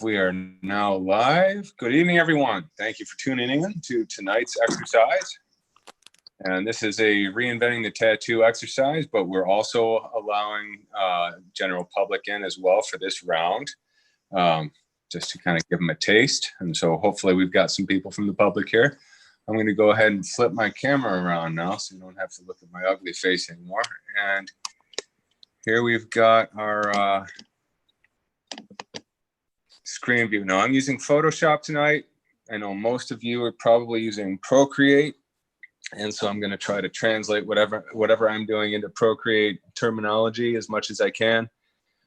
We are now live. Good evening, everyone. Thank you for tuning in to tonight's exercise. And this is a reinventing the tattoo exercise, but we're also allowing general public in as well for this round, just to kind of give them a taste. And so hopefully we've got some people from the public here. I'm going to go ahead and flip my camera around now so you don't have to look at my ugly face anymore. And here we've got our screen view. Now I'm using Photoshop tonight. I know most of you are probably using Procreate. And so I'm going to try to translate whatever I'm doing into Procreate terminology as much as I can.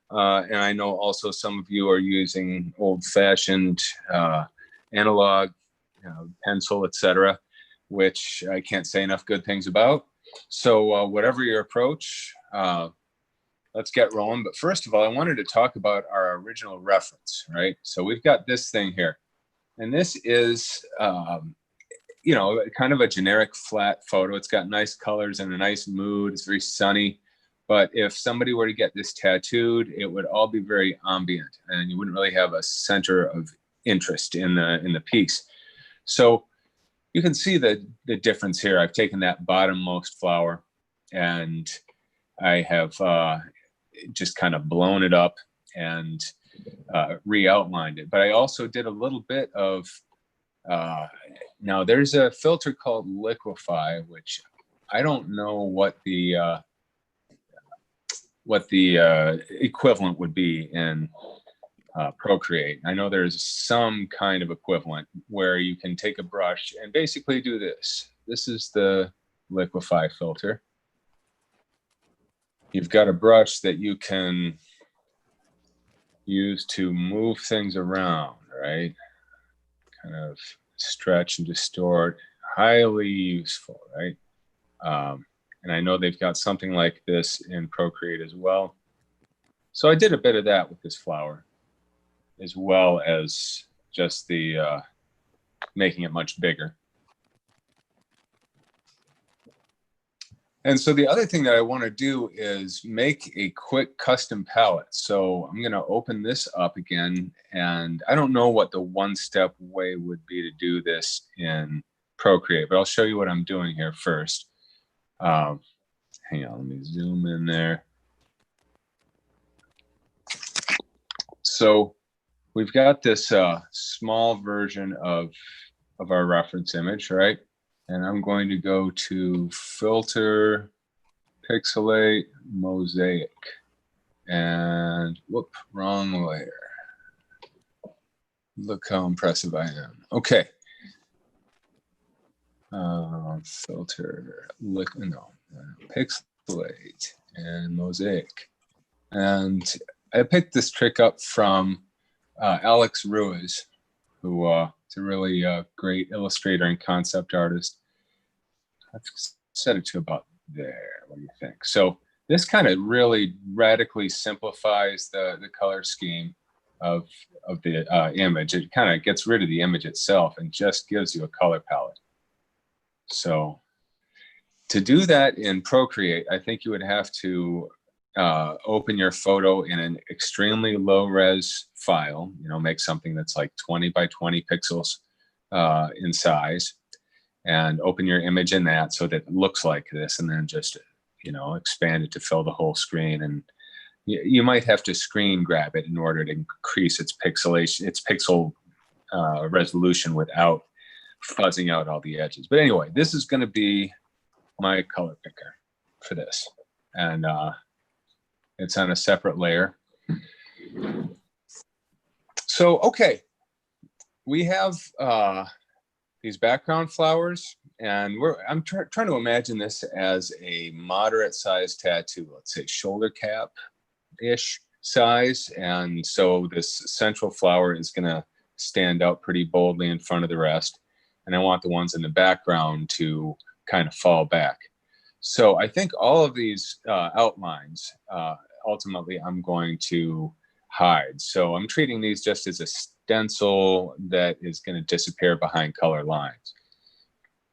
And I know also some of you are using old-fashioned analog, pencil, etc., which I can't say enough good things about. So whatever your approach, let's get rolling. But first of all, I wanted to talk about our original reference, right? So we've got this thing here. And this is, kind of a generic flat photo. It's got nice colors and a nice mood. It's very sunny. But if somebody were to get this tattooed, it would all be very ambient and you wouldn't really have a center of interest in the piece. So you can see the difference here. I've taken that bottommost flower and I have just kind of blown it up and re-outlined it. But I also did a little bit of, now there's a filter called Liquify, which I don't know what the equivalent would be in Procreate. I know there's some kind of equivalent where you can take a brush and basically do this. This is the Liquify filter. You've got a brush that you can use to move things around, right? Kind of stretch and distort, highly useful, right? And I know they've got something like this in Procreate as well. So I did a bit of that with this flower, as well as just the making it much bigger. And so the other thing that I want to do is make a quick custom palette. So I'm going to open this up again. And I don't know what the one-step way would be to do this in Procreate, but I'll show you what I'm doing here first. Hang on, let me zoom in there. So we've got this small version of our reference image, right? And I'm going to go to Filter, Pixelate, Mosaic. And whoop, wrong layer. Look how impressive I am. Okay. Filter, Pixelate and Mosaic. And I picked this trick up from Alex Ruiz, who is a really great illustrator and concept artist. Let's set it to about there. What do you think? So this kind of really radically simplifies the color scheme of the image. It kind of gets rid of the image itself and just gives you a color palette. So to do that in Procreate, I think you would have to open your photo in an extremely low res file, make something that's like 20 by 20 pixels in size, and open your image in that so that it looks like this, and then just, expand it to fill the whole screen. And you might have to screen grab it in order to increase its pixel resolution without fuzzing out all the edges. But anyway, this is going to be my color picker for this. And it's on a separate layer. So, okay, we have these background flowers, and I'm trying to imagine this as a moderate sized tattoo, let's say shoulder cap-ish size. And so this central flower is gonna stand out pretty boldly in front of the rest. And I want the ones in the background to kind of fall back. So I think all of these outlines, ultimately I'm going to hide. So I'm treating these just as a stencil that is going to disappear behind color lines.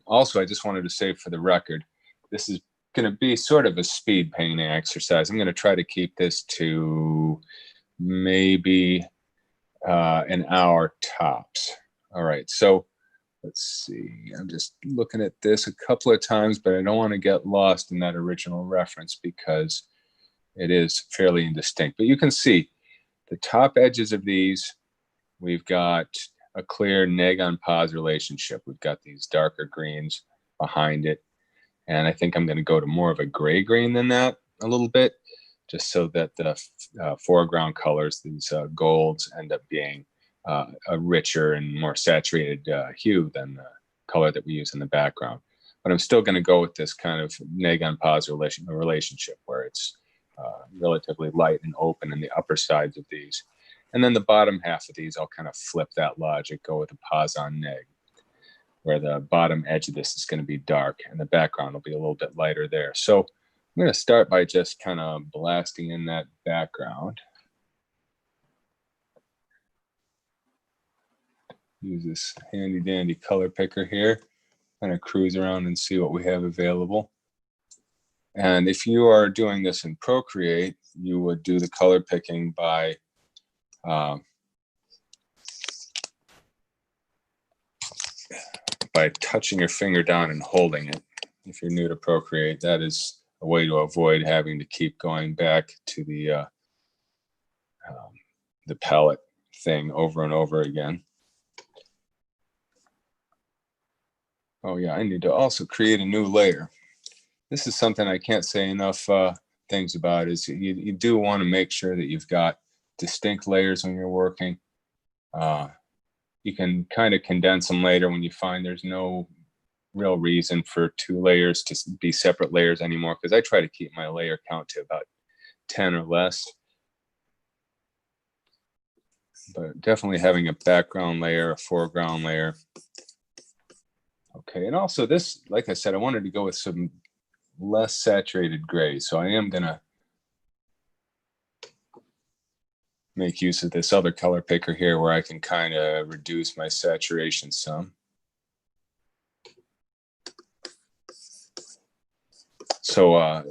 Also, I just wanted to say for the record, this is going to be sort of a speed painting exercise. I'm going to try to keep this to maybe an hour tops. All right, so let's see. I'm just looking at this a couple of times, but I don't want to get lost in that original reference because it is fairly indistinct. But you can see the top edges of these, we've got a clear neg on pos relationship. We've got these darker greens behind it. And I think I'm going to go to more of a gray green than that a little bit, just so that the foreground colors, these golds, end up being a richer and more saturated hue than the color that we use in the background. But I'm still going to go with this kind of neg on pos relationship where it's relatively light and open in the upper sides of these. And then the bottom half of these, I'll kind of flip that logic, go with a pos on neg, where the bottom edge of this is going to be dark and the background will be a little bit lighter there. So I'm going to start by just kind of blasting in that background. Use this handy dandy color picker here, kind of cruise around and see what we have available. And if you are doing this in Procreate, you would do the color picking by touching your finger down and holding it. If you're new to Procreate, that is a way to avoid having to keep going back to the palette thing over and over again. Oh yeah, I need to also create a new layer. This is something I can't say enough things about, is you do want to make sure that you've got distinct layers when you're working. You can kind of condense them later when you find there's no real reason for two layers to be separate layers anymore, because I try to keep my layer count to about 10 or less. But definitely having a background layer, a foreground layer. Okay, and also this, like I said, I wanted to go with some less saturated gray, so I am gonna make use of this other color picker here where I can kind of reduce my saturation some. So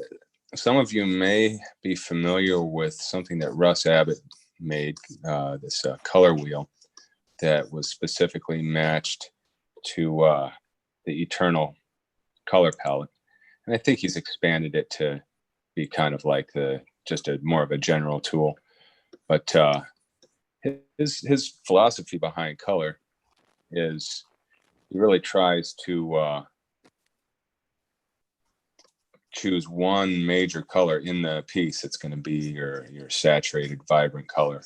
some of you may be familiar with something that Russ Abbott made, this color wheel that was specifically matched to the Eternal color palette. And I think he's expanded it to be kind of like just more of a general tool. But his philosophy behind color is he really tries to choose one major color in the piece that's going to be your saturated, vibrant color,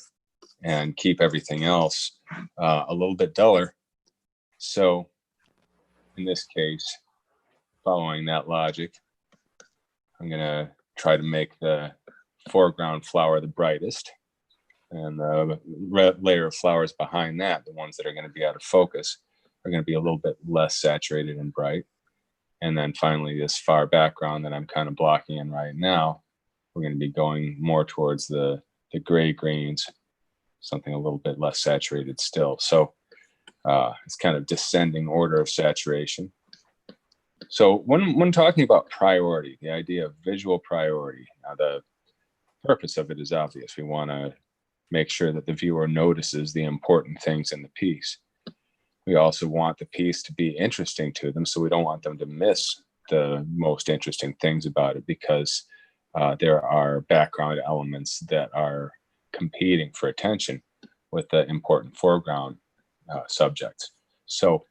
and keep everything else a little bit duller. So in this case, following that logic, I'm going to try to make the foreground flower the brightest, and the layer of flowers behind that, the ones that are going to be out of focus, are going to be a little bit less saturated and bright. And then finally, this far background that I'm kind of blocking in right now, we're going to be going more towards the gray greens, something a little bit less saturated still. So it's kind of descending order of saturation. So when talking about priority, the idea of visual priority, now the purpose of it is obvious. We want to make sure that the viewer notices the important things in the piece. We also want the piece to be interesting to them, so we don't want them to miss the most interesting things about it, because there are background elements that are competing for attention with the important foreground subjects. So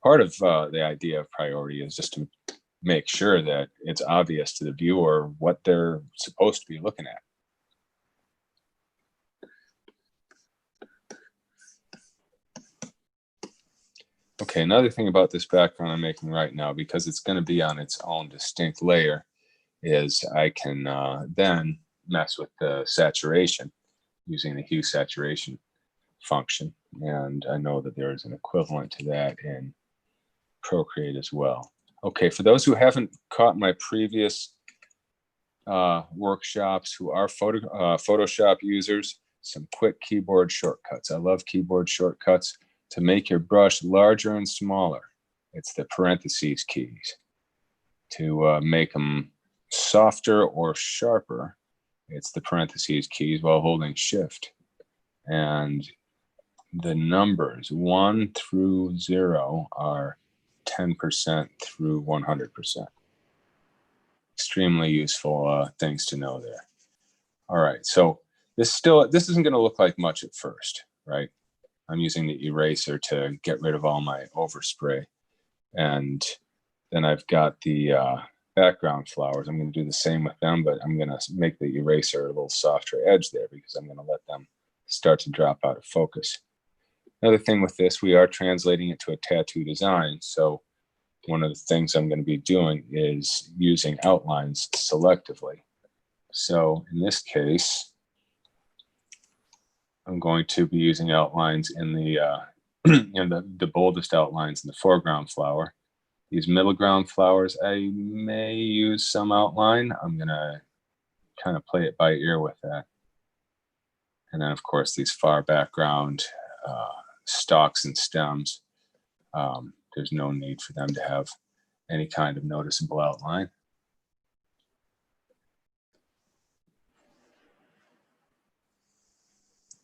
part of the idea of priority is just to make sure that it's obvious to the viewer what they're supposed to be looking at. Okay, another thing about this background I'm making right now, because it's going to be on its own distinct layer, is I can then mess with the saturation using the hue saturation function. And I know that there is an equivalent to that in Procreate as well. Okay, for those who haven't caught my previous workshops, who are Photoshop users, some quick keyboard shortcuts. I love keyboard shortcuts. To make your brush larger and smaller, it's the parentheses keys. To make them softer or sharper, it's the parentheses keys while holding shift. And the numbers 1 through 0 are 10% through 100%. Extremely useful things to know there. All right, so this isn't going to look like much at first, right? I'm using the eraser to get rid of all my overspray. And then I've got the background flowers. I'm going to do the same with them, but I'm going to make the eraser a little softer edge there because I'm going to let them start to drop out of focus. Another thing with this, we are translating it to a tattoo design. So one of the things I'm going to be doing is using outlines selectively. So in this case, I'm going to be using outlines in the the boldest outlines in the foreground flower. These middle ground flowers, I may use some outline. I'm going to kind of play it by ear with that. And then, of course, these far background stalks and stems, there's no need for them to have any kind of noticeable outline.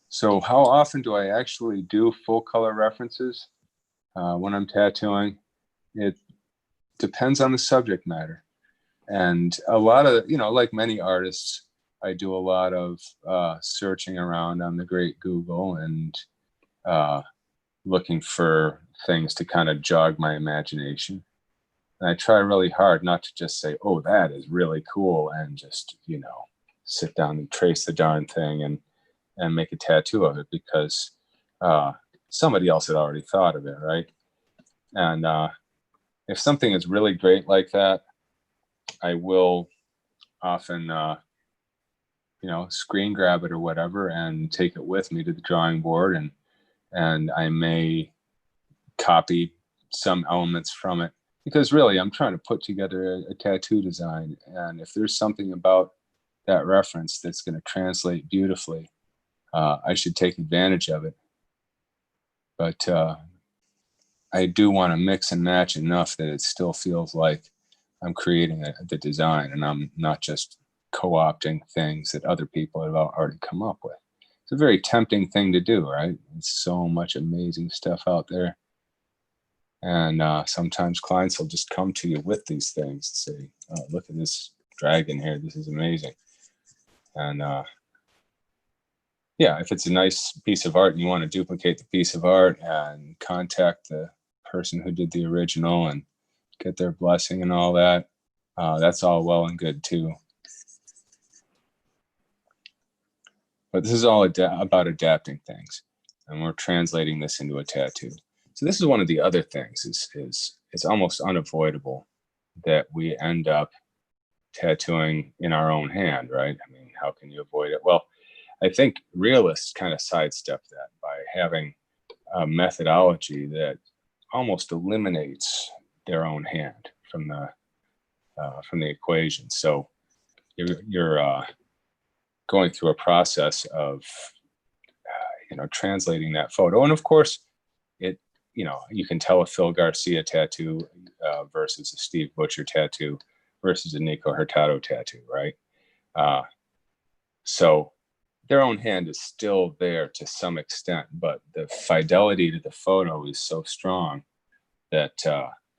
So how often do I actually do full color references when I'm tattooing? It depends on the subject matter. And a lot of, like many artists, I do a lot of searching around on the great Google and looking for things to kind of jog my imagination. And I try really hard not to just say, oh, that is really cool, and just, sit down and trace the darn thing and make a tattoo of it, because somebody else had already thought of it, right? And if something is really great like that, I will often, screen grab it or whatever and take it with me to the drawing board, and I may copy some elements from it, because really I'm trying to put together a tattoo design, and if there's something about that reference that's going to translate beautifully, I should take advantage of it. But I do want to mix and match enough that it still feels like I'm creating the design, and I'm not just co-opting things that other people have already come up with. It's a very tempting thing to do, right? There's so much amazing stuff out there. And sometimes clients will just come to you with these things and say, oh, look at this dragon here. This is amazing. And yeah, if it's a nice piece of art and you want to duplicate the piece of art and contact the person who did the original and get their blessing and all that, that's all well and good too. But this is all about adapting things, and we're translating this into a tattoo. So this is one of the other things, is it's almost unavoidable that we end up tattooing in our own hand, right? I mean, how can you avoid it? Well, I think realists kind of sidestep that by having a methodology that almost eliminates their own hand from the equation. So you're going through a process of translating that photo, and of course, you can tell a Phil Garcia tattoo versus a Steve Butcher tattoo versus a Nico Hurtado tattoo, right? So their own hand is still there to some extent, but the fidelity to the photo is so strong that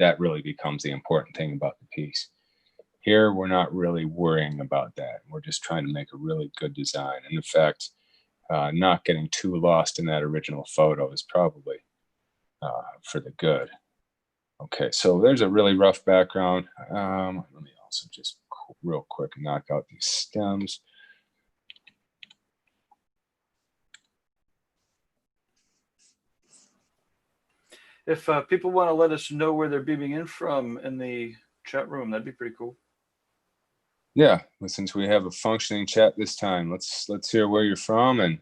that really becomes the important thing about the piece. Here, we're not really worrying about that. We're just trying to make a really good design. And in fact, not getting too lost in that original photo is probably for the good. Okay, so there's a really rough background. Let me also just real quick knock out these stems. If people want to let us know where they're beaming in from in the chat room, that'd be pretty cool. Yeah, well, since we have a functioning chat this time, let's hear where you're from and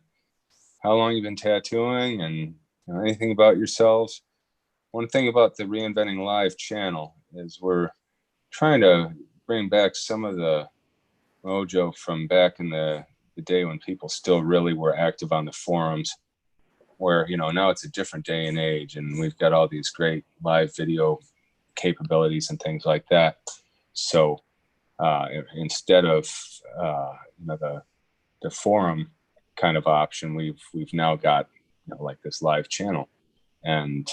how long you've been tattooing, and anything about yourselves. One thing about the Reinventing Live channel is we're trying to bring back some of the mojo from back in the day when people still really were active on the forums, where now it's a different day and age, and we've got all these great live video capabilities and things like that. So instead of the forum kind of option, we've now got like this live channel. And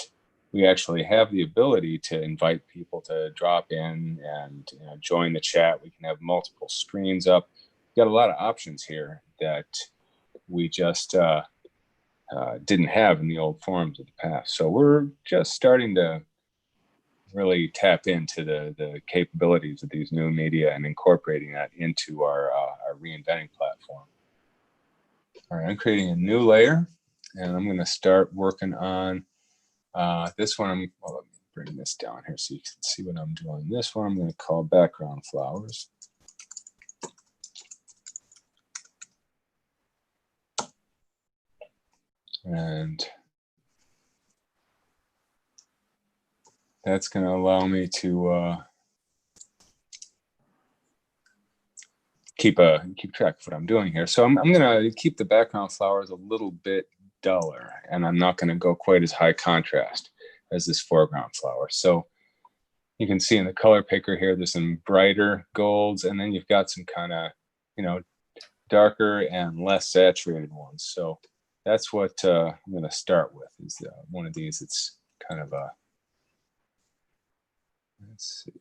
we actually have the ability to invite people to drop in and join the chat. We can have multiple screens up. We've got a lot of options here that we just didn't have in the old forums of the past. So we're just starting to really tap into the capabilities of these new media and incorporating that into our Reinventing platform. All right, I'm creating a new layer, and I'm going to start working on this one. Well, let me bring this down here so you can see what I'm doing. This one I'm going to call background flowers. And that's going to allow me to keep track of what I'm doing here. So I'm going to keep the background flowers a little bit duller, and I'm not going to go quite as high contrast as this foreground flower. So you can see in the color picker here, there's some brighter golds, and then you've got some kind of, darker and less saturated ones. So that's what I'm going to start with, is one of these. It's kind of a, let's see,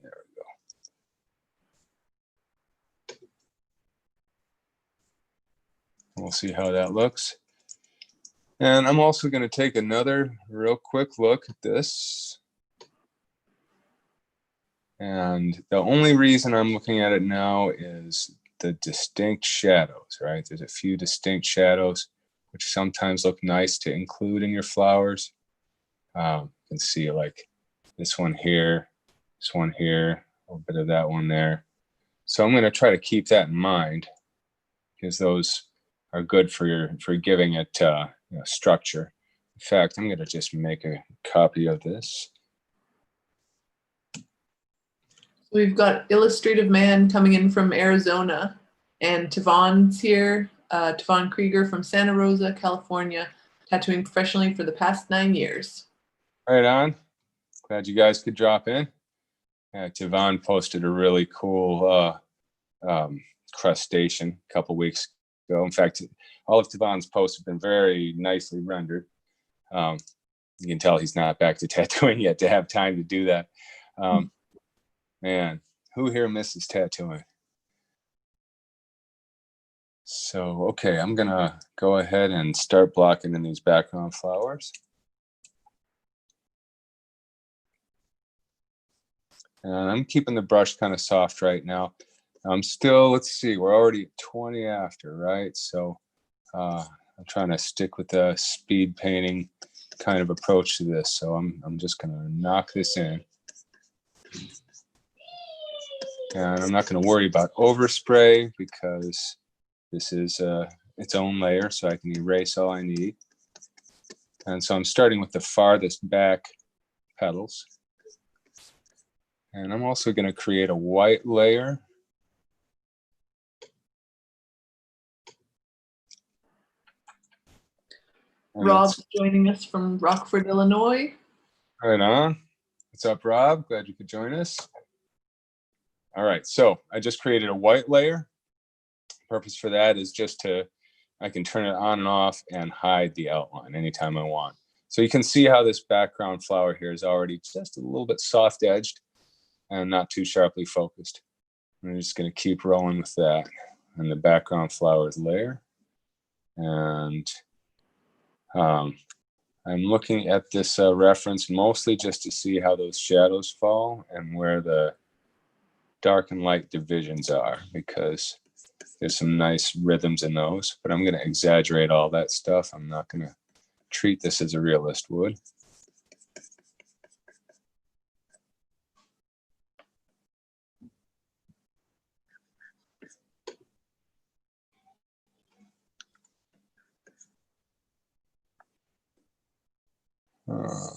there we go. We'll see how that looks. And I'm also going to take another real quick look at this. And the only reason I'm looking at it now is the distinct shadows, right? There's a few distinct shadows, which sometimes look nice to include in your flowers. You can see like this one here, a little bit of that one there. So I'm going to try to keep that in mind, because those are good for giving it structure. In fact, I'm going to just make a copy of this. We've got Illustrative Man coming in from Arizona, and Tavon's here. Tavon Krieger from Santa Rosa, California, tattooing professionally for the past 9 years. Right on. Glad you guys could drop in. Tavon posted a really cool crustacean a couple weeks ago. In fact, all of Tavon's posts have been very nicely rendered. You can tell he's not back to tattooing yet to have time to do that. Man, who here misses tattooing? So, okay, I'm gonna go ahead and start blocking in these background flowers. And I'm keeping the brush kind of soft right now. I'm still, let's see, we're already 20 after, right? So I'm trying to stick with the speed painting kind of approach to this. So I'm just gonna knock this in. And I'm not going to worry about overspray, because this is its own layer, so I can erase all I need. And so I'm starting with the farthest back petals. And I'm also going to create a white layer. And Rob's joining us from Rockford, Illinois. Right on. What's up, Rob? Glad you could join us. All right, so I just created a white layer. Purpose for that is just I can turn it on and off and hide the outline anytime I want. So you can see how this background flower here is already just a little bit soft edged and not too sharply focused. I'm just going to keep rolling with that. And the background flowers layer. And I'm looking at this reference mostly just to see how those shadows fall and where the dark and light divisions are, because there's some nice rhythms in those, but I'm going to exaggerate all that stuff. I'm not going to treat this as a realist would.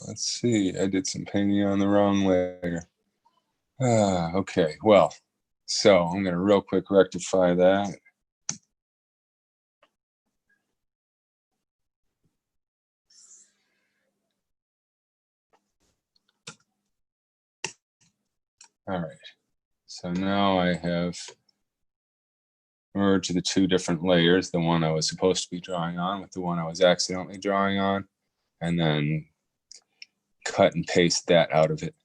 Let's see, I did some painting on the wrong layer. Okay, well, so I'm going to real quick rectify that. All right, so now I have merge the two different layers, the one I was supposed to be drawing on with the one I was accidentally drawing on, and then cut and paste that out of it.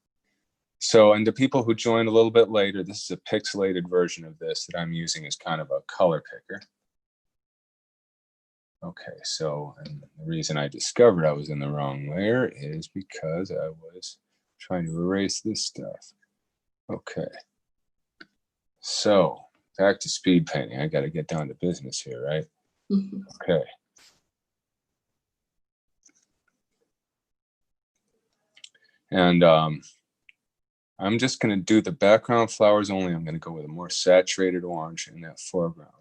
So, and the people who joined a little bit later, this is a pixelated version of this that I'm using as kind of a color picker. Okay, so, and the reason I discovered I was in the wrong layer is because I was trying to erase this stuff. Okay, so back to speed painting. I got to get down to business here, right? Okay. And I'm just going to do the background flowers only. I'm going to go with a more saturated orange in that foreground.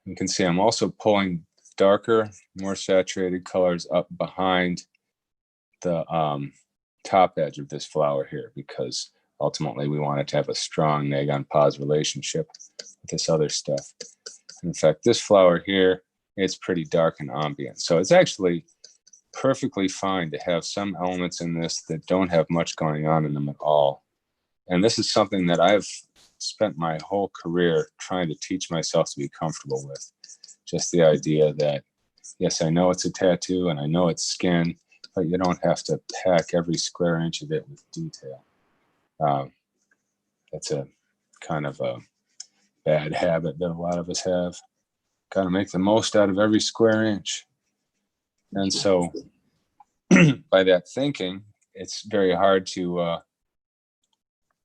You can see I'm also pulling darker, more saturated colors up behind the top edge of this flower here, because ultimately we want it to have a strong neg-on-pos relationship with this other stuff. In fact, this flower here, it's pretty dark and ambient. So it's actually perfectly fine to have some elements in this that don't have much going on in them at all. And this is something that I've spent my whole career trying to teach myself to be comfortable with. Just the idea that, yes, I know it's a tattoo and I know it's skin, but you don't have to pack every square inch of it with detail. That's a kind of a bad habit that a lot of us have. Got to make the most out of every square inch. And so by that thinking, it's very hard to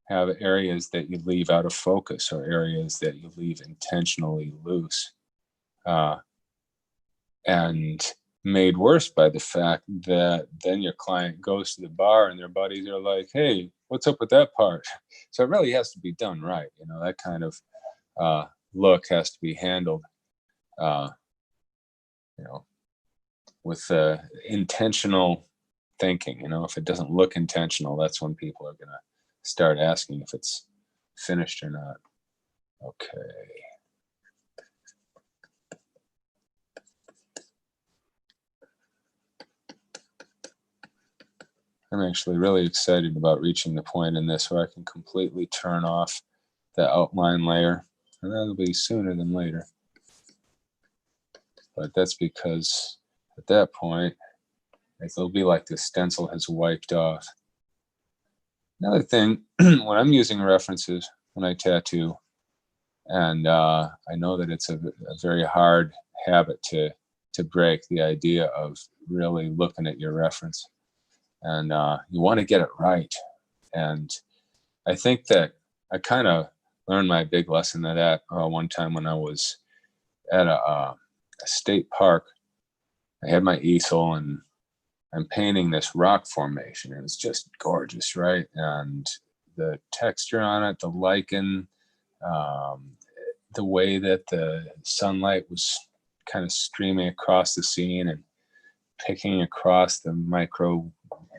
have areas that you leave out of focus or areas that you leave intentionally loose. And made worse by the fact that then your client goes to the bar and their buddies are like, hey, what's up with that part? So it really has to be done right. You know, that kind of look has to be handled, you know, with intentional thinking. You know, if it doesn't look intentional, that's when people are going to start asking if it's finished or not. Okay. I'm actually really excited about reaching the point in this where I can completely turn off the outline layer, and that'll be sooner than later. But that's because at that point, it'll be like the stencil has wiped off. Another thing, when I'm using references when I tattoo, and I know that it's a very hard habit to break, the idea of really looking at your reference. And you want to get it right. And I think that I kind of learned my big lesson of that one time when I was at a state park. I had my easel and I'm painting this rock formation. And it's just gorgeous, right? And the texture on it, the lichen, the way that the sunlight was kind of streaming across the scene and picking across the micro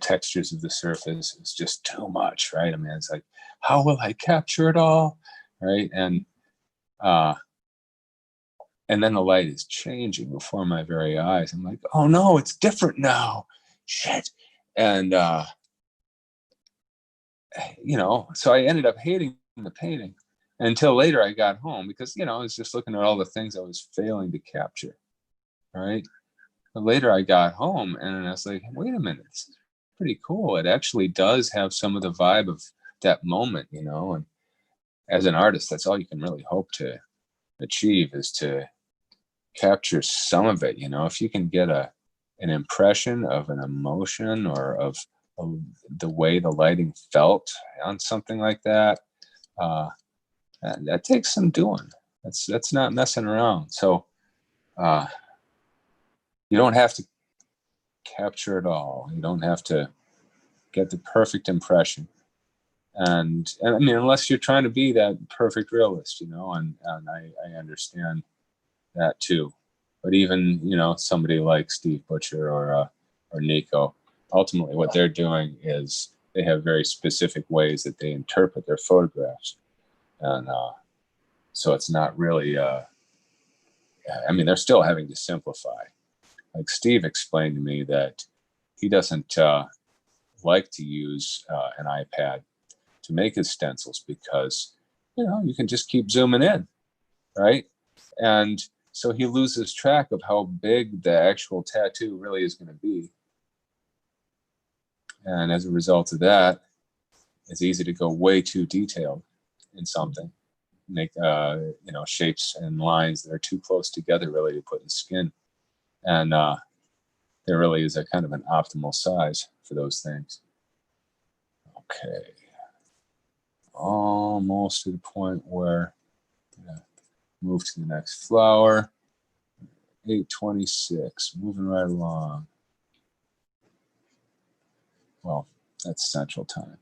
textures of the surface is just too much, right? I mean, it's like, how will I capture it all, right? And then the light is changing before my very eyes. I'm like, oh no, it's different now, shit. And you know, so I ended up hating the painting until later I got home, because you know, I was just looking at all the things I was failing to capture, right? But later I got home and I was like, wait a minute, this is pretty cool. It actually does have some of the vibe of that moment, you know. And as an artist, that's all you can really hope to achieve, is to capture some of it. You know, if you can get an impression of an emotion or of the way the lighting felt on something like that, that takes some doing. That's not messing around. So you don't have to capture it all. You don't have to get the perfect impression. And I mean, unless you're trying to be that perfect realist, you know, and I understand that too. But even, you know, somebody like Steve Butcher or Nico, ultimately what they're doing is they have very specific ways that they interpret their photographs. And so it's not really, I mean, they're still having to simplify. Like Steve explained to me that he doesn't like to use an iPad to make his stencils because, you can just keep zooming in, right? And so he loses track of how big the actual tattoo really is going to be. And as a result of that, it's easy to go way too detailed in something. Make shapes and lines that are too close together really to put in skin. And there really is a kind of an optimal size for those things. Okay. Almost to the point where move to the next flower. 8:26, moving right along. Well, that's Central Time.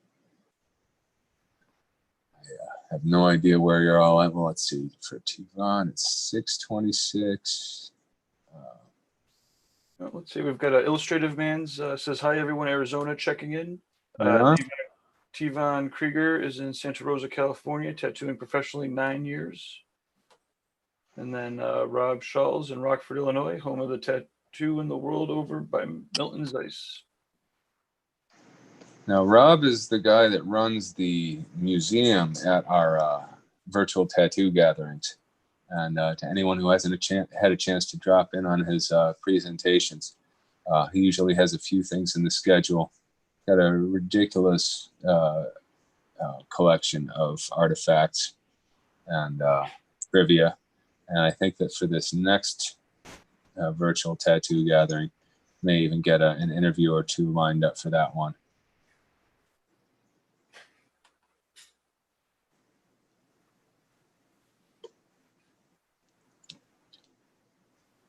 I have no idea where you're all at. Well, let's see. For Tivon, it's 6:26. Let's see. We've got Illustrative Man's says, hi, everyone, Arizona checking in. Yeah. Tivon Krieger is in Santa Rosa, California, tattooing professionally 9 years. And then Rob Schall's in Rockford, Illinois, home of the tattoo in the world over by Milton Zeiss. Now, Rob is the guy that runs the museum at our virtual tattoo gatherings. And to anyone who hasn't had a chance to drop in on his presentations, he usually has a few things in the schedule. Got a ridiculous collection of artifacts and trivia. And I think that for this next virtual tattoo gathering, may even get an interview or two lined up for that one.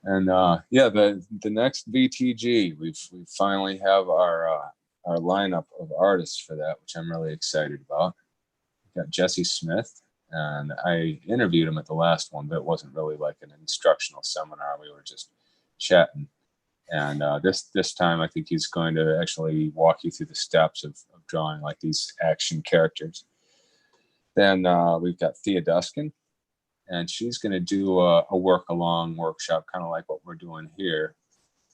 And the next VTG, we finally have our lineup of artists for that, which I'm really excited about. We've got Jesse Smith, and I interviewed him at the last one, but it wasn't really like an instructional seminar. We were just chatting. And this time, I think he's going to actually walk you through the steps of drawing like these action characters. Then we've got Thea Duskin. And she's going to do a work-along workshop, kind of like what we're doing here.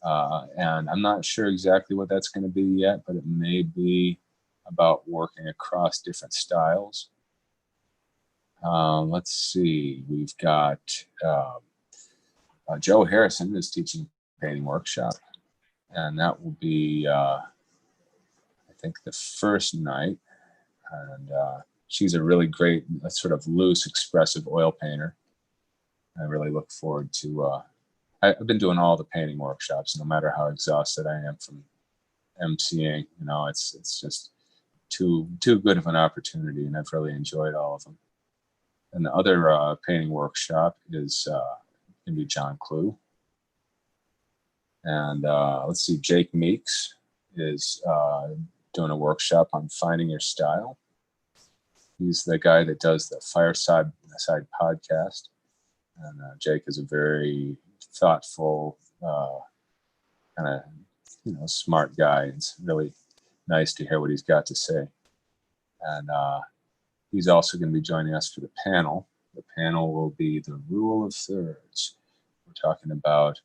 And I'm not sure exactly what that's going to be yet, but it may be about working across different styles. Let's see. We've got Joe Harrison is teaching painting workshop. And that will be, I think, the first night. And she's a really great, sort of loose, expressive oil painter. I really look forward to. I've been doing all the painting workshops, no matter how exhausted I am from emceeing. It's just too good of an opportunity, and I've really enjoyed all of them. And the other painting workshop is going to be John Clue. And let's see, Jake Meeks is doing a workshop on finding your style. He's the guy that does the Fireside podcast. And Jake is a very thoughtful, kind of, smart guy. It's really nice to hear what he's got to say. And he's also going to be joining us for the panel. The panel will be the Rule of Thirds. We're talking about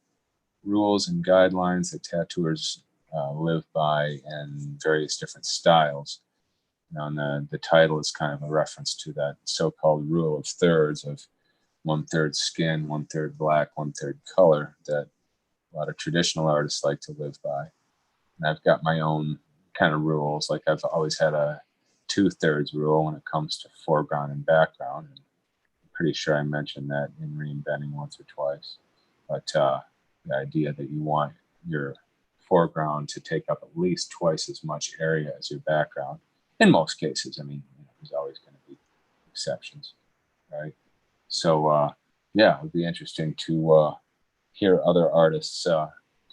rules and guidelines that tattooers live by in various different styles. And the title is kind of a reference to that so-called rule of thirds of 1/3 skin, 1/3 black, 1/3 color that a lot of traditional artists like to live by. And I've got my own kind of rules. Like I've always had a 2/3 rule when it comes to foreground and background. And I'm pretty sure I mentioned that in Reinventing once or twice. But the idea that you want your foreground to take up at least twice as much area as your background. In most cases, I mean, there's always going to be exceptions, right? So, it would be interesting to hear other artists'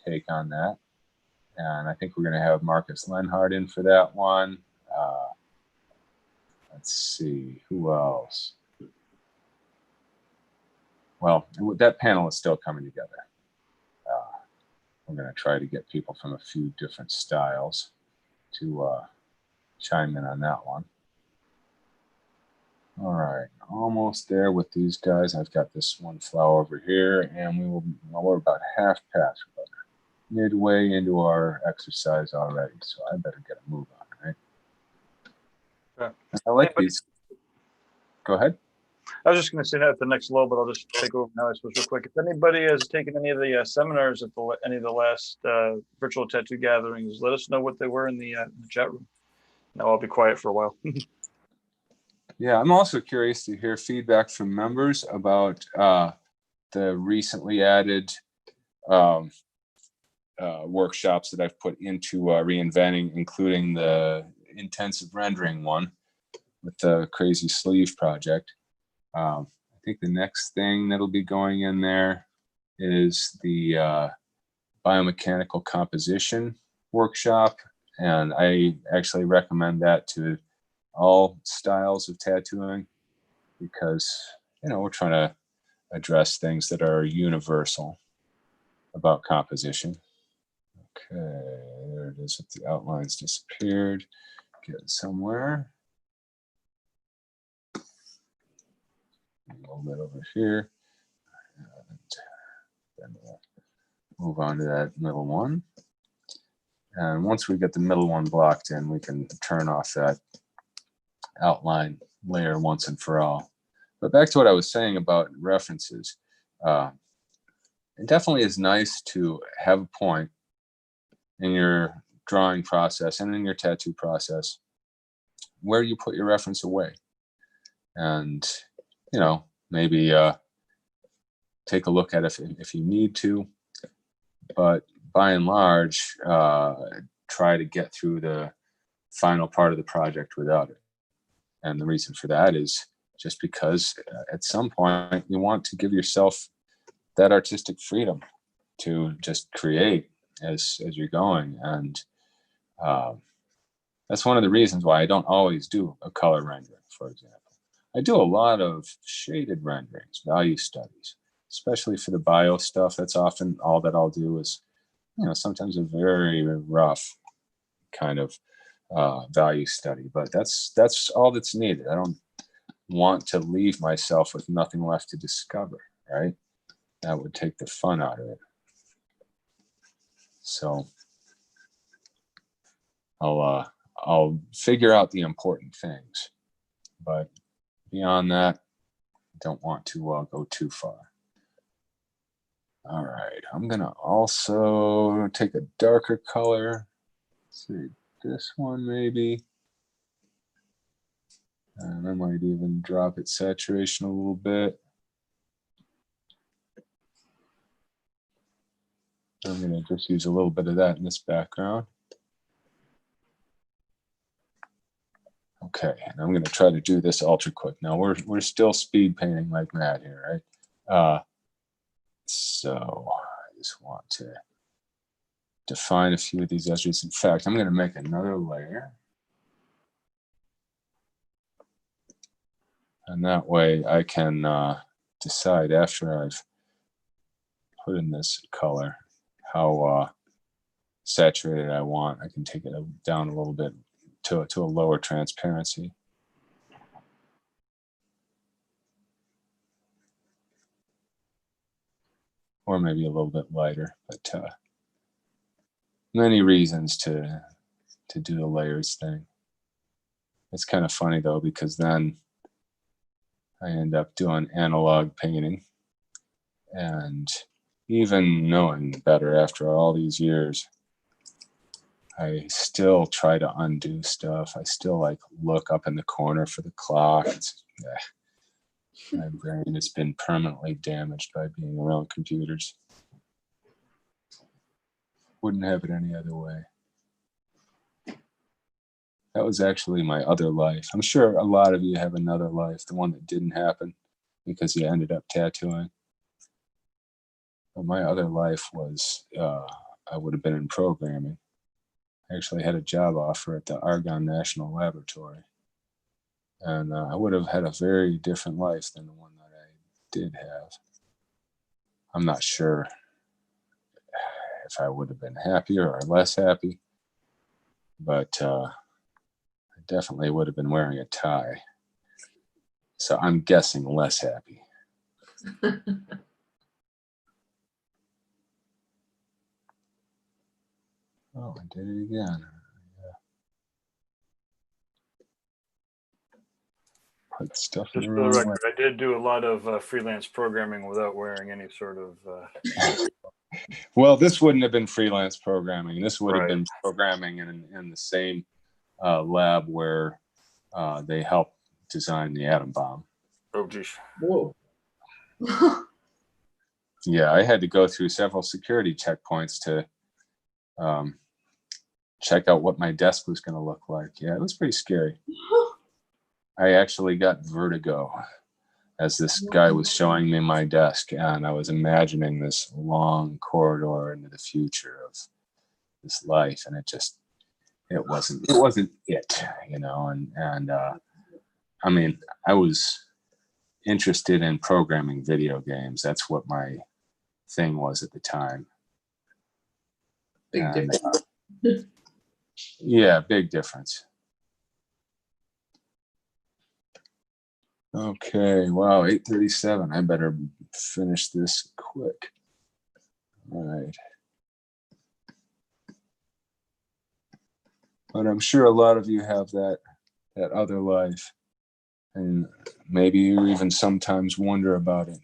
take on that. And I think we're going to have Marcus Lenhard in for that one. Let's see, who else? Well, that panel is still coming together. We're going to try to get people from a few different styles to chime in on that one. All right, almost there with these guys. I've got this one flower over here, and we're about half past, about midway into our exercise already, so I better get a move on, right? Okay. I like Anybody- these. Go ahead. I was just going to say that at the next level, but I'll just take over now, I suppose, real quick. If anybody has taken any of the seminars at any of the last virtual tattoo gatherings, let us know what they were in the chat room. Now I'll be quiet for a while. Yeah, I'm also curious to hear feedback from members about the recently added workshops that I've put into Reinventing, including the intensive rendering one with the crazy sleeve project. I think the next thing that'll be going in there is the biomechanical composition workshop. And I actually recommend that to all styles of tattooing because, we're trying to address things that are universal about composition. Okay, there it is. The outlines disappeared. Get it somewhere. A little bit over here. And then we'll move on to that middle one. And once we get the middle one blocked in, we can turn off that outline layer once and for all. But back to what I was saying about references. It definitely is nice to have a point in your drawing process and in your tattoo process where you put your reference away. And, maybe take a look at it if you need to. But by and large, try to get through the final part of the project without it. And the reason for that is just because at some point you want to give yourself that artistic freedom to just create as you're going. And that's one of the reasons why I don't always do a color rendering, for example. I do a lot of shaded renderings, value studies, especially for the bio stuff. That's often all that I'll do is, sometimes a very rough kind of value study, but that's all that's needed. I don't want to leave myself with nothing left to discover, right? That would take the fun out of it. So I'll figure out the important things, but beyond that, don't want to go too far. All right, I'm gonna also take a darker color. Let's see, this one maybe. And I might even drop its saturation a little bit. I'm gonna just use a little bit of that in this background. Okay, and I'm gonna try to do this ultra quick. Now we're still speed painting like mad here, right? So I just want to define a few of these edges. In fact, I'm gonna make another layer. And that way I can decide after I've put in this color how saturated I want. I can take it down a little bit to a lower transparency. Or maybe a little bit lighter, but many reasons to do the layers thing. It's kind of funny though, because then I end up doing analog painting, and even knowing better after all these years, I still try to undo stuff. I still look up in the corner for the clock. My brain has been permanently damaged by being around computers. Wouldn't have it any other way. That was actually my other life. I'm sure a lot of you have another life, the one that didn't happen because you ended up tattooing. But my other life was, I would have been in programming. I actually had a job offer at the Argonne National Laboratory. And I would have had a very different life than the one that I did have. I'm not sure if I would have been happier or less happy, but I definitely would have been wearing a tie. So I'm guessing less happy. Oh, I did it again. put stuff in Just the for the wrong way. record, I did do a lot of freelance programming without wearing any sort of. Well, this wouldn't have been freelance programming. This would have Right. been programming in the same lab where they helped design the atom bomb. Oh, geez. Whoa. Yeah, I had to go through several security checkpoints to check out what my desk was going to look like. Yeah, it was pretty scary. I actually got vertigo as this guy was showing me my desk, and I was imagining this long corridor into the future of this life, and it wasn't it, you know. And I mean, I was interested in programming video games. That's what my thing was at the time. Big And, difference. yeah, big difference. Okay, wow, 8:37. I better finish this quick. All right. But I'm sure a lot of you have that other life, and maybe you even sometimes wonder about it.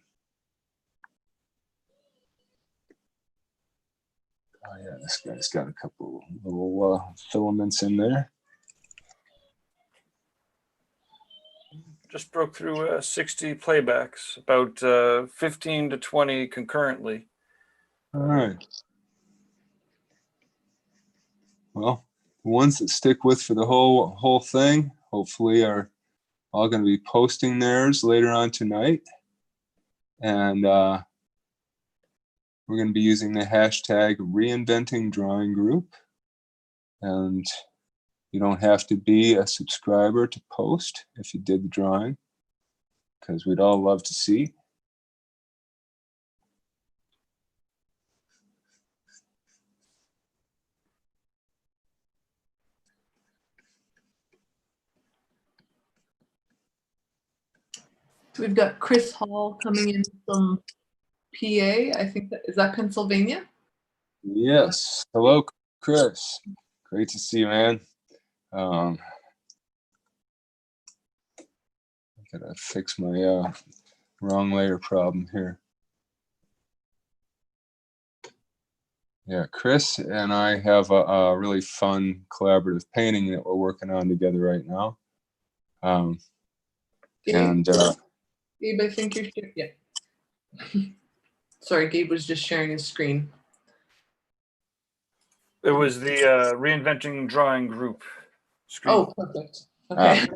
Oh yeah, this guy's got a couple little filaments in there. Just broke through 60 playbacks, about 15 to 20 concurrently. All right. Well, the ones that stick with for the whole thing, hopefully, are all going to be posting theirs later on tonight, and we're going to be using the hashtag Reinventing Drawing Group, and you don't have to be a subscriber to post if you did the drawing, because we'd all love to see. So we've got Chris Hall coming in from PA. I think is that Pennsylvania? Yes. Hello, Chris. Great to see you, man. I gotta fix my wrong layer problem here. Yeah, Chris and I have a really fun collaborative painting that we're working on together right now. Gabe, Gabe, I think you're yeah. Sorry, Gabe was just sharing his screen. It was the Reinventing Drawing Group screen. Oh, perfect. Okay.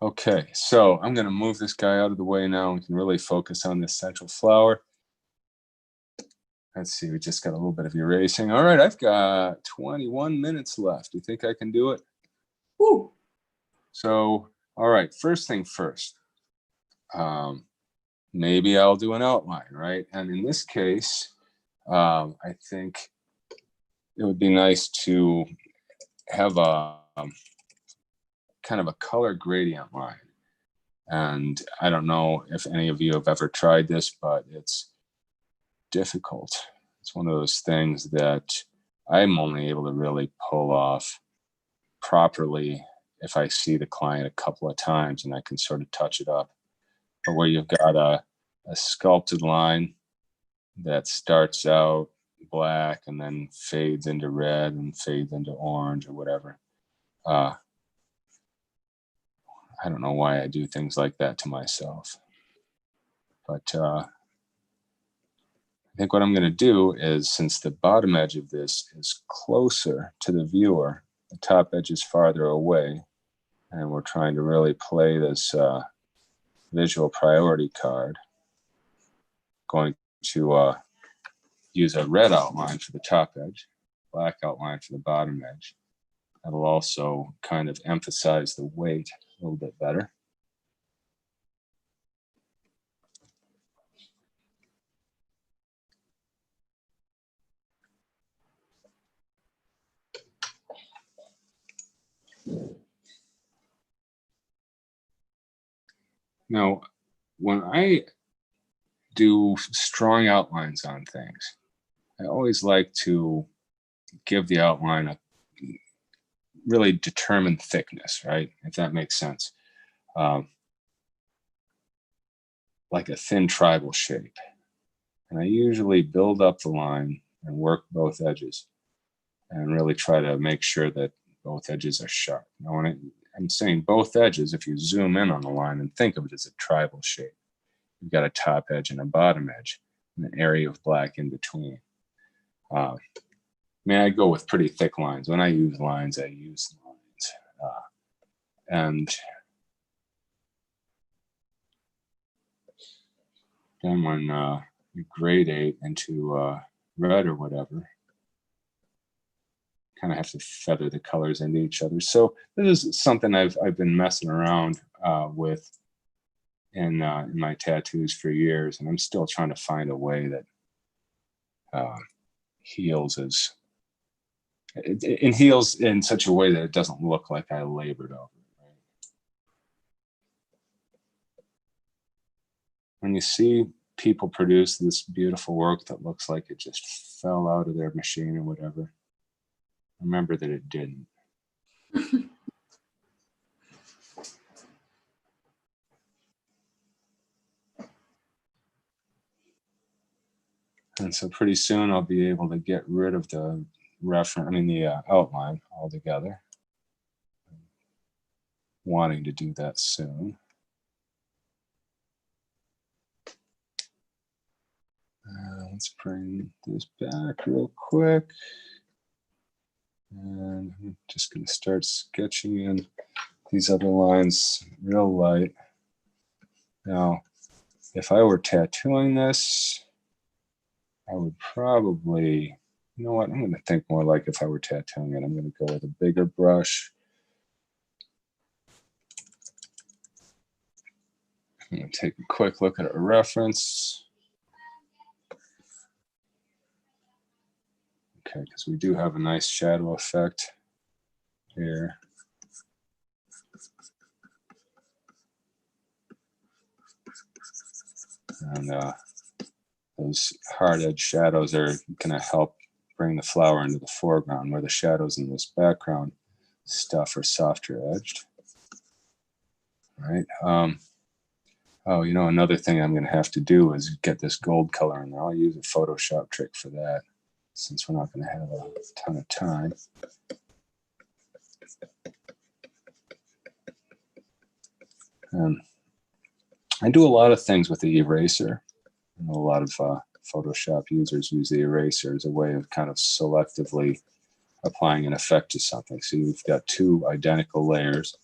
Okay, so I'm going to move this guy out of the way now. We can really focus on this central flower. Let's see, we just got a little bit of erasing. All right, I've got 21 minutes left. Do you think I can do it? Woo. So, all right, first thing first. Maybe I'll do an outline, right? And in this case, I think it would be nice to have a kind of a color gradient line. And I don't know if any of you have ever tried this, but it's difficult. It's one of those things that I'm only able to really pull off properly if I see the client a couple of times and I can sort of touch it up. But where you've got a sculpted line that starts out black and then fades into red and fades into orange or whatever. I don't know why I do things like that to myself. But I think what I'm going to do is, since the bottom edge of this is closer to the viewer, the top edge is farther away, and we're trying to really play this visual priority card, going to use a red outline for the top edge, black outline for the bottom edge. That'll also kind of emphasize the weight a little bit better. Now, when I do strong outlines on things, I always like to give the outline a really determined thickness, right? If that makes sense. Like a thin tribal shape. And I usually build up the line and work both edges and really try to make sure that both edges are sharp. Now, when I'm saying both edges, if you zoom in on the line and think of it as a tribal shape, you've got a top edge and a bottom edge, and an area of black in between. I mean, I go with pretty thick lines. When I use lines, I use lines. And then when you gradate into red or whatever, kind of have to feather the colors into each other. So this is something I've been messing around with in my tattoos for years, and I'm still trying to find a way that heals it heals in such a way that it doesn't look like I labored over it. Right? When you see people produce this beautiful work that looks like it just fell out of their machine or whatever, remember that it didn't. And so pretty soon I'll be able to get rid of the outline altogether. Wanting to do that soon. Let's bring this back real quick. And I'm just going to start sketching in these other lines real light. Now, if I were tattooing this, I would probably, you know what, I'm going to think more like if I were tattooing it. I'm going to go with a bigger brush. I'm going to take a quick look at a reference. Okay, because we do have a nice shadow effect here. And those hard edge shadows are going to help bring the flower into the foreground, where the shadows in this background stuff are softer edged. Right. Oh, you know, another thing I'm going to have to do is get this gold color in there. I'll use a Photoshop trick for that, since we're not going to have a ton of time. I do a lot of things with the eraser. I know a lot of Photoshop users use the eraser as a way of kind of selectively applying an effect to something. So you've got two identical layers.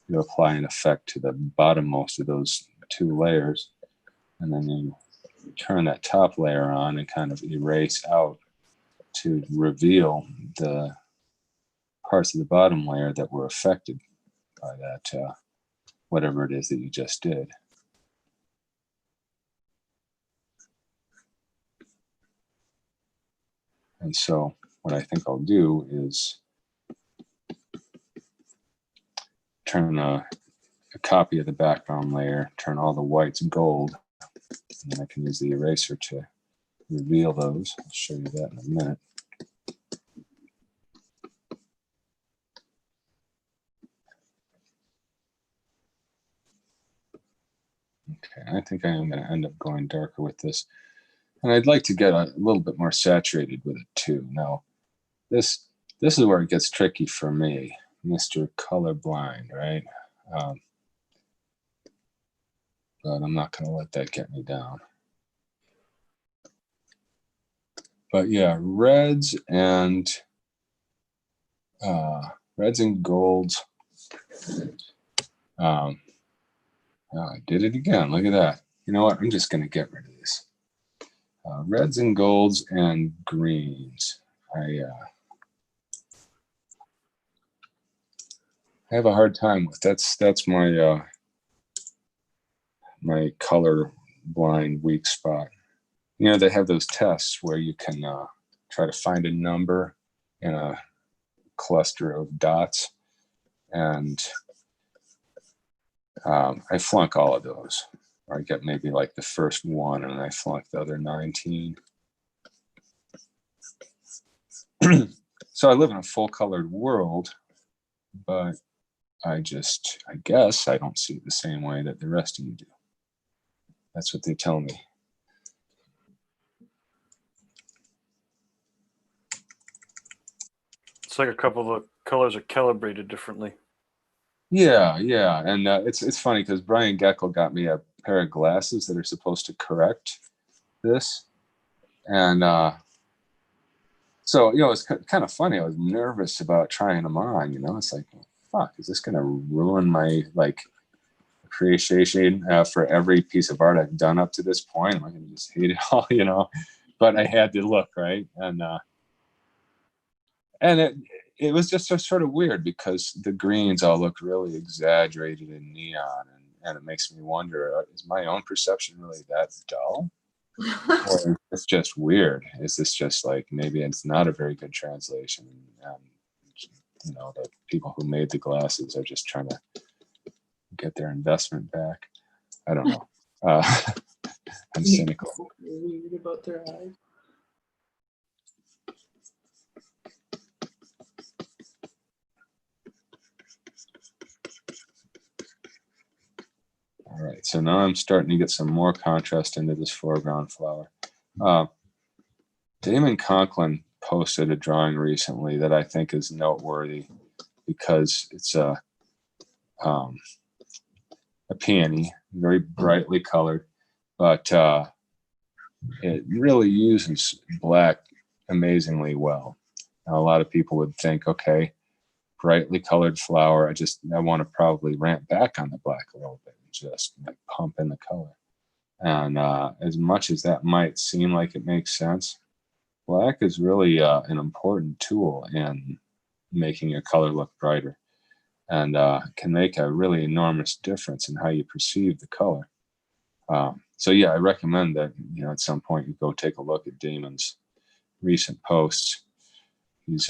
You apply an effect to the bottommost of those two layers, and then you turn that top layer on and kind of erase out to reveal the parts of the bottom layer that were affected by that, whatever it is that you just did. And so what I think I'll do is turn a copy of the background layer, turn all the whites gold, and then I can use the eraser to reveal those. I'll show you that in a minute. Okay, I think I am going to end up going darker with this. And I'd like to get a little bit more saturated with it too. Now, this is where it gets tricky for me, Mr. Colorblind, right? But I'm not going to let that get me down. But yeah, reds and golds. Oh, I did it again. Look at that. You know what? I'm just going to get rid of this. Reds and golds and greens. I have a hard time with that's my my color blind weak spot. You know, they have those tests where you can try to find a number in a cluster of dots, and I flunk all of those. Or I get maybe like the first one and I flunk the other 19. So I live in a full colored world, but I guess I don't see it the same way that the rest of you do. That's what they tell me. It's like a couple of the colors are calibrated differently. Yeah, yeah, and it's funny because Brian Geckel got me a pair of glasses that are supposed to correct this, and so it's kind of funny. I was nervous about trying them on. It's like, fuck, is this gonna ruin my appreciation for every piece of art I've done up to this point? Am I gonna just hate it all? But I had to look, right, and it was just sort of weird because the greens all look really exaggerated in neon, and it makes me wonder: is my own perception really that dull? Or it's just weird. Is this just like maybe it's not a very good translation? The people who made the glasses are just trying to get their investment back. I don't know. I'm cynical. Weird about their eyes. All right, so now I'm starting to get some more contrast into this foreground flower. Damon Conklin posted a drawing recently that I think is noteworthy because it's a peony, very brightly colored, but it really uses black amazingly well. Now, a lot of people would think, okay, brightly colored flower, I want to probably ramp back on the black a little bit and just pump in the color. And as much as that might seem like it makes sense, black is really an important tool in making your color look brighter, and can make a really enormous difference in how you perceive the color. So yeah, I recommend that at some point you go take a look at Damon's recent posts. He's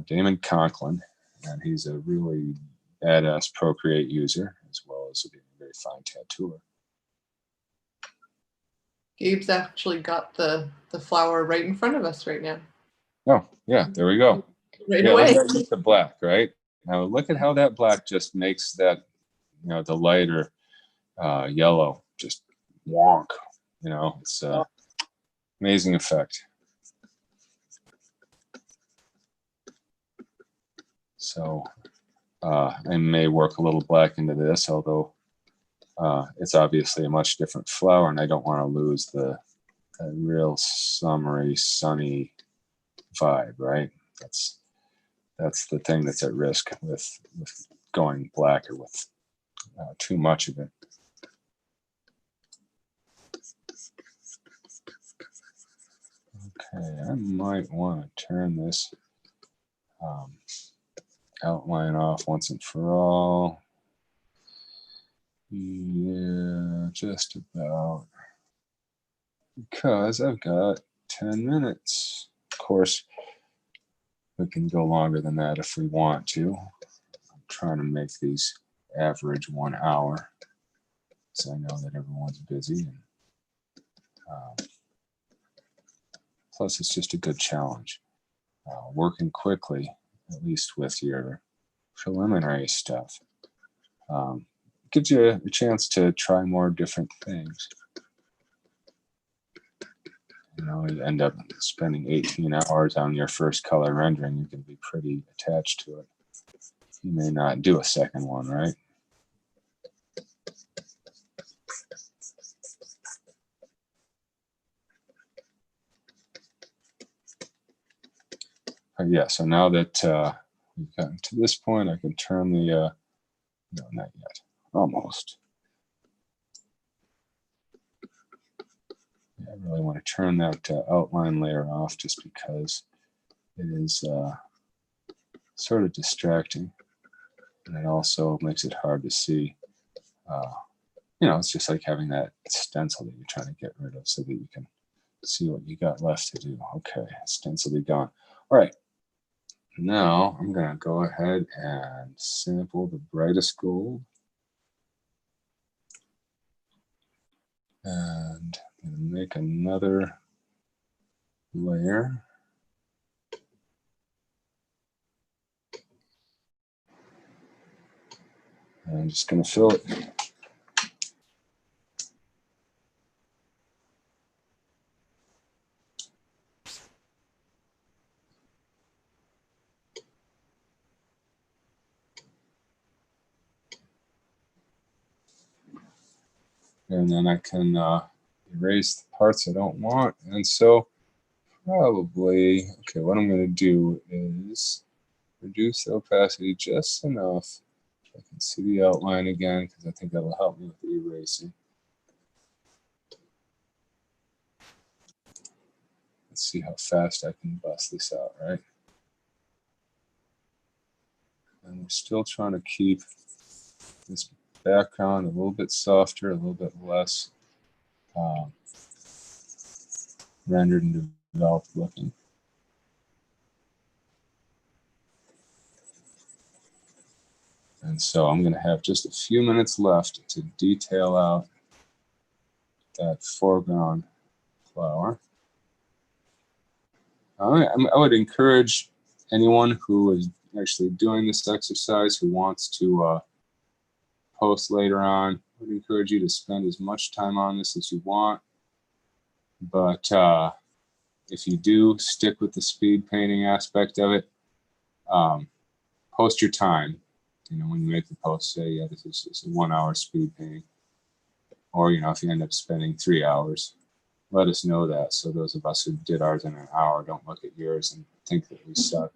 Damon Conklin, and he's a really badass Procreate user as well as a very fine tattooer. Gabe's actually got the flower right in front of us right now. Oh yeah, there we go. Right Yeah, away. look at the black, right? Now look at how that black just makes that, the lighter yellow just wonk. It's amazing effect. So I may work a little black into this, although it's obviously a much different flower, and I don't want to lose the real summery, sunny vibe, right? That's the thing that's at risk with going black or with too much of it. Okay, I might want to turn this outline off once and for all. Yeah, just about. Because I've got 10 minutes. Of course, we can go longer than that if we want to. I'm trying to make these average 1 hour, so I know that everyone's busy. And, plus, it's just a good challenge. Working quickly, at least with your preliminary stuff, gives you a chance to try more different things. You end up spending 18 hours on your first color rendering. You can be pretty attached to it. You may not do a second one, right? Yeah, so now that we've gotten to this point, I can turn the, no, not yet, almost. Yeah, I really want to turn that outline layer off just because it is sort of distracting, and it also makes it hard to see. It's just like having that stencil that you're trying to get rid of so that you can see what you got left to do. Okay, stencil be gone. All right. Now I'm going to go ahead and sample the brightest gold. And I'm going to make another layer. I'm just going to fill it. And then I can erase the parts I don't want. And so probably, okay, what I'm going to do is reduce the opacity just enough so I can see the outline again, because I think that'll help me with the erasing. Let's see how fast I can bust this out, right? And we're still trying to keep this background a little bit softer, a little bit less rendered and developed looking. And so I'm going to have just a few minutes left to detail out that foreground flower. I would encourage anyone who is actually doing this exercise, who wants to post later on, I would encourage you to spend as much time on this as you want. But if you do stick with the speed painting aspect of it, post your time. You know, when you make the post, say, yeah, this is a 1 hour speed painting. Or, you know, if you end up spending 3 hours, let us know that. So those of us who did ours in an hour don't look at yours and think that we suck.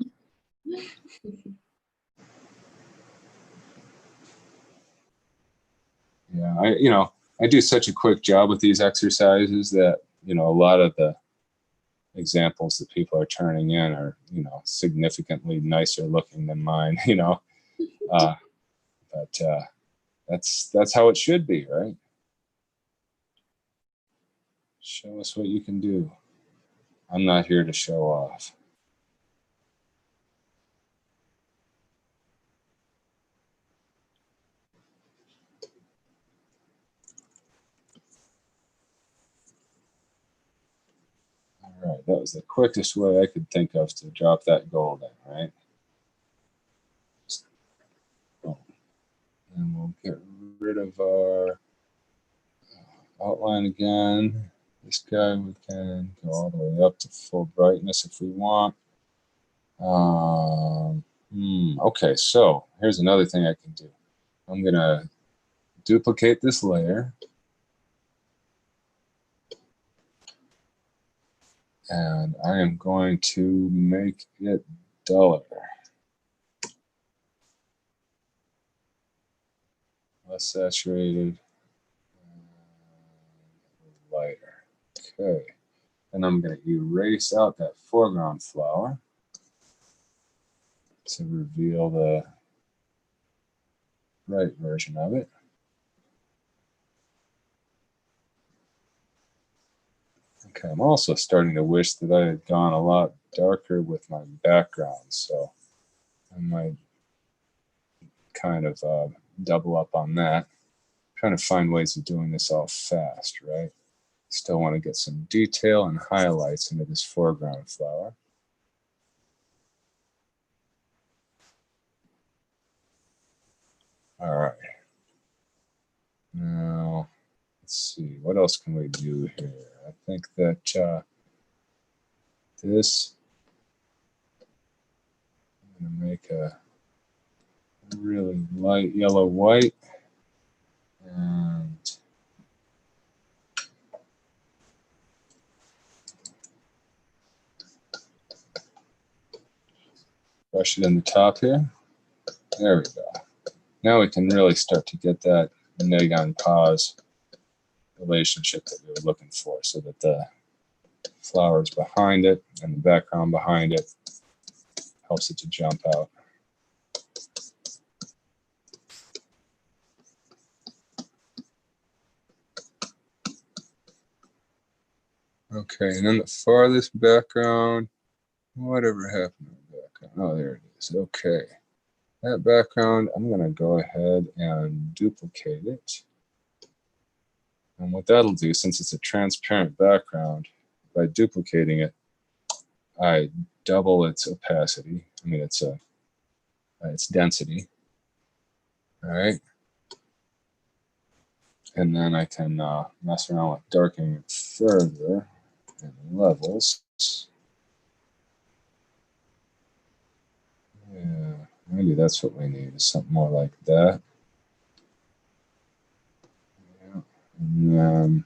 Yeah, I do such a quick job with these exercises that, you know, a lot of the examples that people are turning in are, you know, significantly nicer looking than mine, you know. But that's how it should be, right? Show us what you can do. I'm not here to show off. All right, that was the quickest way I could think of to drop that gold in, right? And we'll get rid of our outline again. This guy, we can go all the way up to full brightness if we want. Okay, so here's another thing I can do. I'm going to duplicate this layer. And I am going to make it duller. Less saturated. Lighter. Okay. And I'm going to erase out that foreground flower to reveal the right version of it. Okay, I'm also starting to wish that I had gone a lot darker with my background, so I might kind of double up on that. I'm trying to find ways of doing this all fast, right? Still want to get some detail and highlights into this foreground flower. All right. Now, let's see, what else can we do here? I think that this, I'm going to make a really light yellow-white. And brush it in the top here. There we go. Now we can really start to get that neg-on-pause relationship that we were looking for, so that the flowers behind it and the background behind it helps it to jump out. Okay, and then the farthest background, whatever happened to the background? Oh, there it is. Okay. That background, I'm going to go ahead and duplicate it. And what that'll do, since it's a transparent background, by duplicating it, I double its opacity. I mean, its density. All right. And then I can mess around with darkening it further in levels. Yeah, maybe that's what we need, is something more like that. Yeah. And then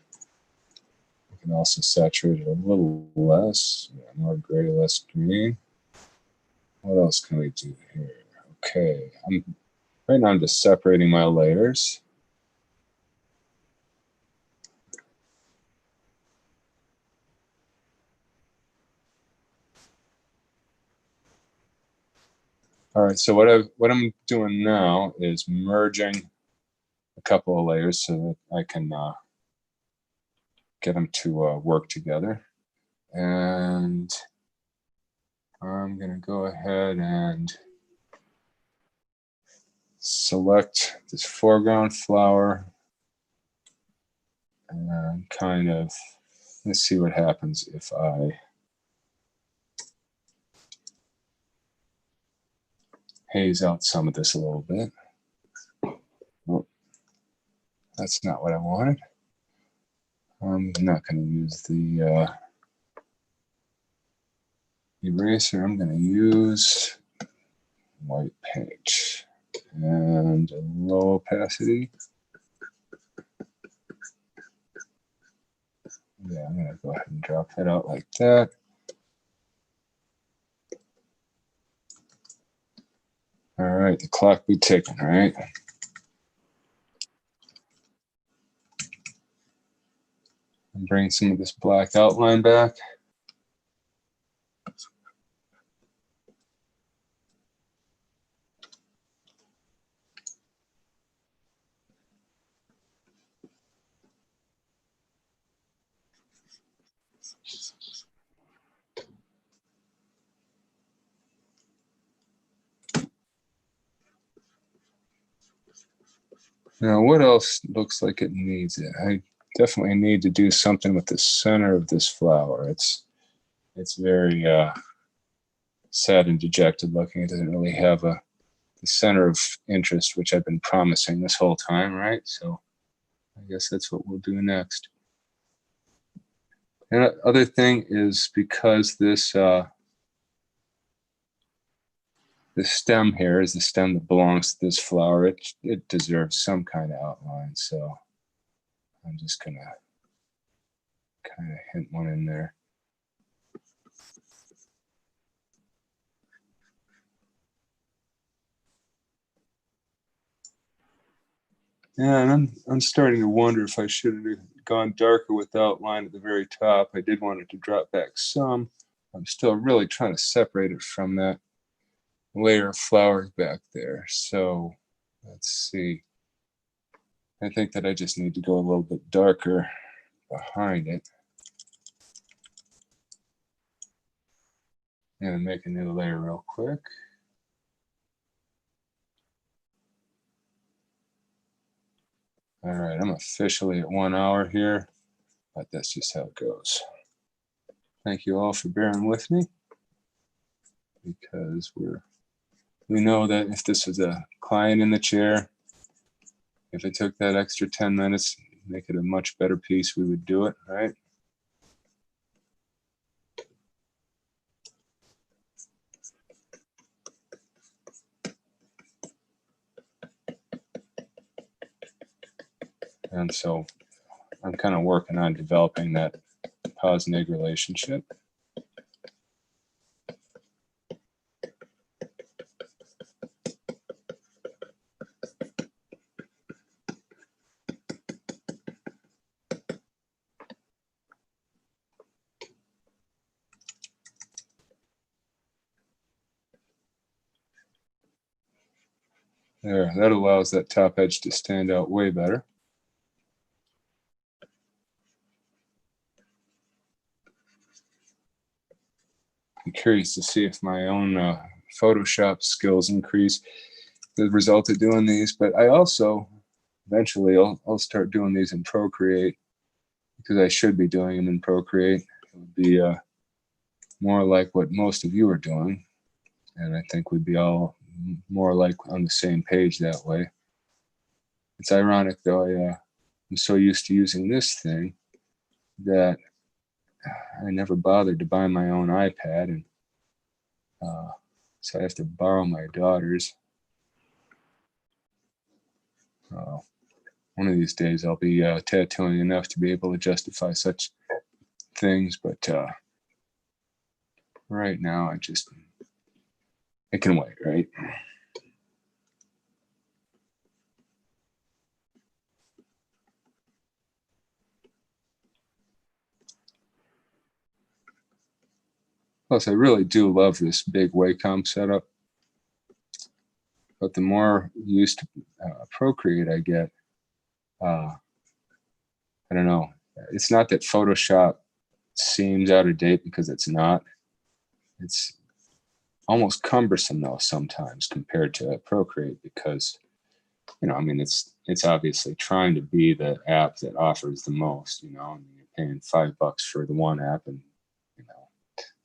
we can also saturate it a little less. Yeah, more gray, less green. What else can we do here? Okay, right now I'm just separating my layers. All right, so what I'm doing now is merging a couple of layers so that I can get them to work together. And I'm going to go ahead and select this foreground flower and kind of, let's see what happens if I haze out some of this a little bit. Oh, that's not what I wanted. I'm not going to use the eraser. I'm going to use white paint and a low opacity. Yeah, I'm going to go ahead and drop that out like that. All right, the clock be ticking, right? And bring some of this black outline back. Now, what else looks like it needs it? I definitely need to do something with the center of this flower. It's very sad and dejected looking. It doesn't really have the center of interest, which I've been promising this whole time, right? So I guess that's what we'll do next. And the other thing is, because this the stem here is the stem that belongs to this flower, it deserves some kind of outline. So I'm just gonna kind of hint one in there. Yeah, and I'm starting to wonder if I should have gone darker with the outline at the very top. I did want it to drop back some. I'm still really trying to separate it from that layer of flowers back there. So let's see. I think that I just need to go a little bit darker behind it. And make a new layer real quick. All right, I'm officially at 1 hour here, but that's just how it goes. Thank you all for bearing with me, because we know that if this was a client in the chair, if it took that extra 10 minutes, make it a much better piece, we would do it, right? And so I'm kind of working on developing that pause-neg relationship. There, that allows that top edge to stand out way better. I'm curious to see if my own Photoshop skills increase the result of doing these, but I also, eventually, I'll start doing these in Procreate, because I should be doing them in Procreate. It would be more like what most of you are doing, and I think we'd be all more like on the same page that way. It's ironic, though. I'm so used to using this thing that I never bothered to buy my own iPad, and so I have to borrow my daughter's. One of these days I'll be tattooing enough to be able to justify such things, but right now it can wait, right? Plus, I really do love this big Wacom setup, but the more used to Procreate I get, I don't know. It's not that Photoshop seems out of date, because it's not. It's almost cumbersome though sometimes compared to Procreate, because I mean, it's obviously trying to be the app that offers the most. And you're paying $5 for the one app and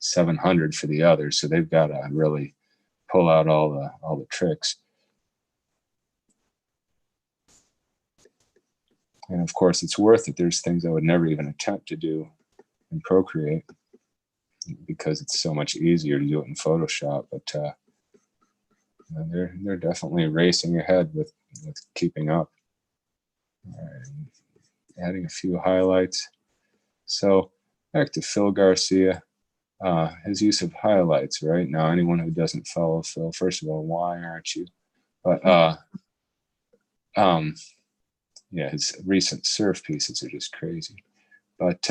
$700 for the other, so they've got to really pull out all the tricks. And of course, it's worth it. There's things I would never even attempt to do in Procreate because it's so much easier to do it in Photoshop. But they're definitely racing ahead with keeping up. All right. Adding a few highlights. So back to Phil Garcia. His use of highlights, right? Now, anyone who doesn't follow Phil, first of all, why aren't you? But yeah, his recent surf pieces are just crazy. But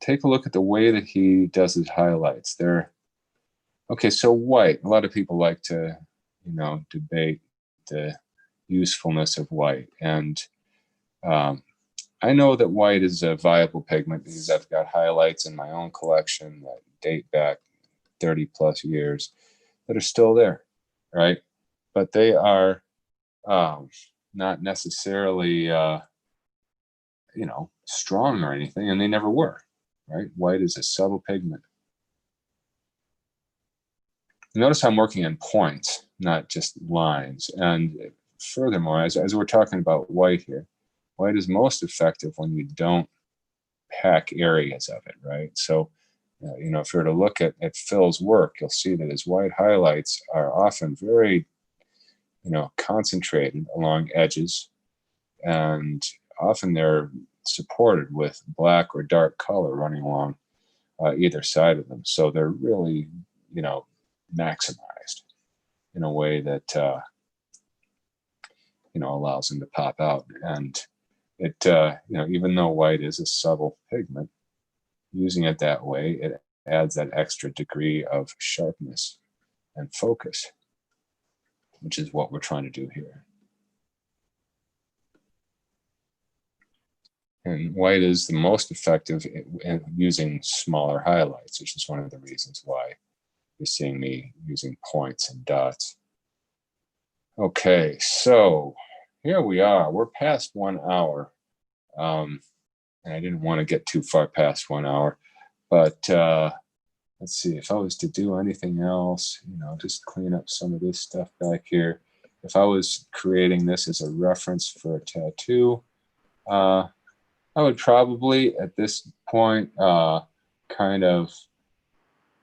take a look at the way that he does his highlights. Okay, so white. A lot of people like to, debate the usefulness of white. And I know that white is a viable pigment because I've got highlights in my own collection that date back 30 plus years that are still there, right? But they are not necessarily, strong or anything, and they never were, right? White is a subtle pigment. Notice I'm working in points, not just lines. And furthermore, as we're talking about white here, white is most effective when you don't pack areas of it, right? So, if you were to look at Phil's work, you'll see that his white highlights are often very, concentrated along edges, and often they're supported with black or dark color running along either side of them. So they're really, maximized in a way that, allows them to pop out. And it, even though white is a subtle pigment, using it that way, it adds that extra degree of sharpness and focus, which is what we're trying to do here. And white is the most effective in using smaller highlights, which is one of the reasons why you're seeing me using points and dots. Okay, so here we are. We're past 1 hour. And I didn't want to get too far past 1 hour. But let's see, if I was to do anything else, just clean up some of this stuff back here. If I was creating this as a reference for a tattoo, I would probably, at this point, kind of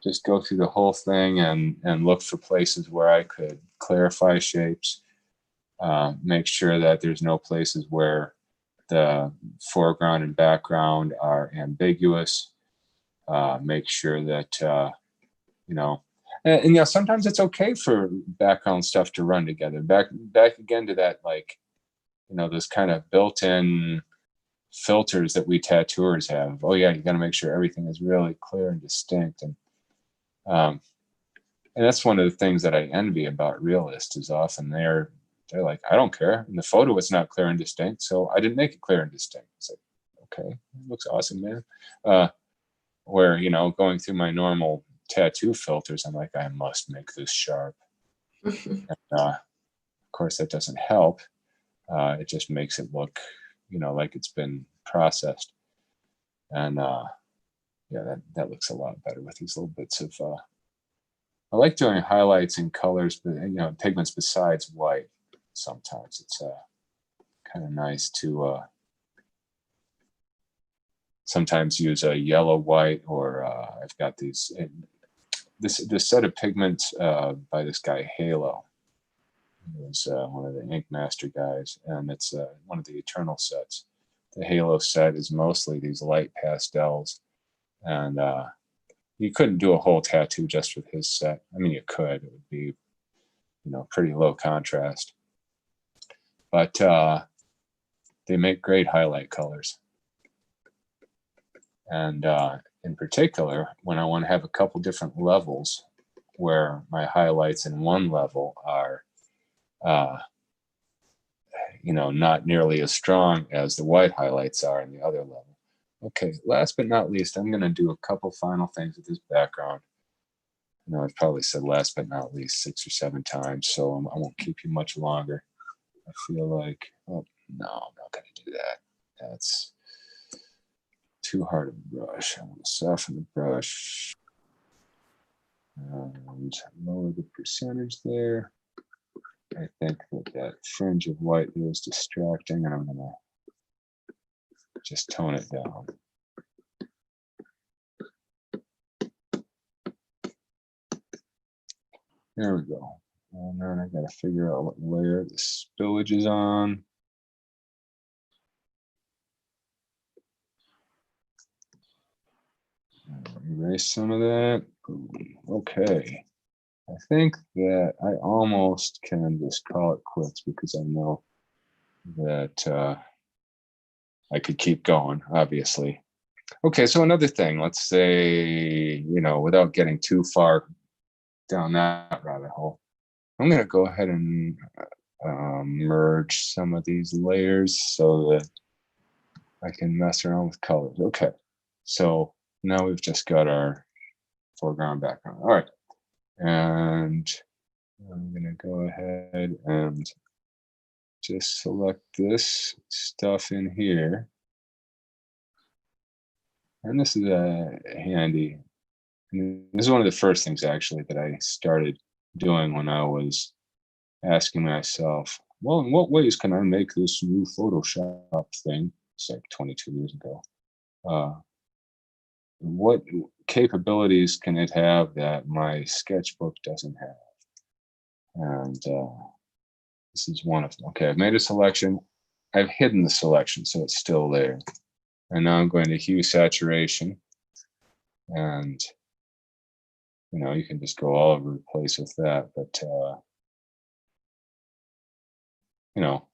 just go through the whole thing and look for places where I could clarify shapes, make sure that there's no places where the foreground and background are ambiguous, make sure that, and sometimes it's okay for background stuff to run together. Back again to that, those kind of built-in filters that we tattooers have. Oh yeah, you got to make sure everything is really clear and distinct, and that's one of the things that I envy about realists is often they're like, I don't care. In the photo, it's not clear and distinct, so I didn't make it clear and distinct. It's like, okay, it looks awesome, man. Where going through my normal tattoo filters, I'm like, I must make this sharp. And, of course, that doesn't help. It just makes it look like it's been processed. And yeah, that looks a lot better with these little bits of, I like doing highlights in colors, but pigments besides white. Sometimes it's kind of nice to sometimes use a yellow white, or I've got these this set of pigments by this guy Halo. He was one of the Ink Master guys, and it's one of the Eternal sets. The Halo set is mostly these light pastels, and you couldn't do a whole tattoo just with his set. I mean, you could. It would be, pretty low contrast. But they make great highlight colors. And in particular, when I want to have a couple different levels where my highlights in one level are, not nearly as strong as the white highlights are in the other level. Okay, last but not least, I'm going to do a couple final things with this background. I know I've probably said last but not least 6 or 7 times, so I won't keep you much longer. I feel like, oh, no, I'm not going to do that. That's too hard of a brush. I want to soften the brush and lower the percentage there. I think that fringe of white there is distracting, and I'm going to just tone it down. There we go. And then I got to figure out what layer the spillage is on. Erase some of that. Okay. I think that I almost can just call it quits, because I know that I could keep going, obviously. Okay, so another thing, let's say, without getting too far down that rabbit hole, I'm going to go ahead and merge some of these layers so that I can mess around with colors. Okay, so now we've just got our foreground, background. All right, and I'm going to go ahead and just select this stuff in here. And this is handy. And this is one of the first things, actually, that I started doing when I was asking myself, well, in what ways can I make this new Photoshop thing? It's like 22 years ago. What capabilities can it have that my sketchbook doesn't have? And this is one of them. Okay, I've made a selection. I've hidden the selection, so it's still there. And now I'm going to hue saturation. And, you can just go all over the place with that. But,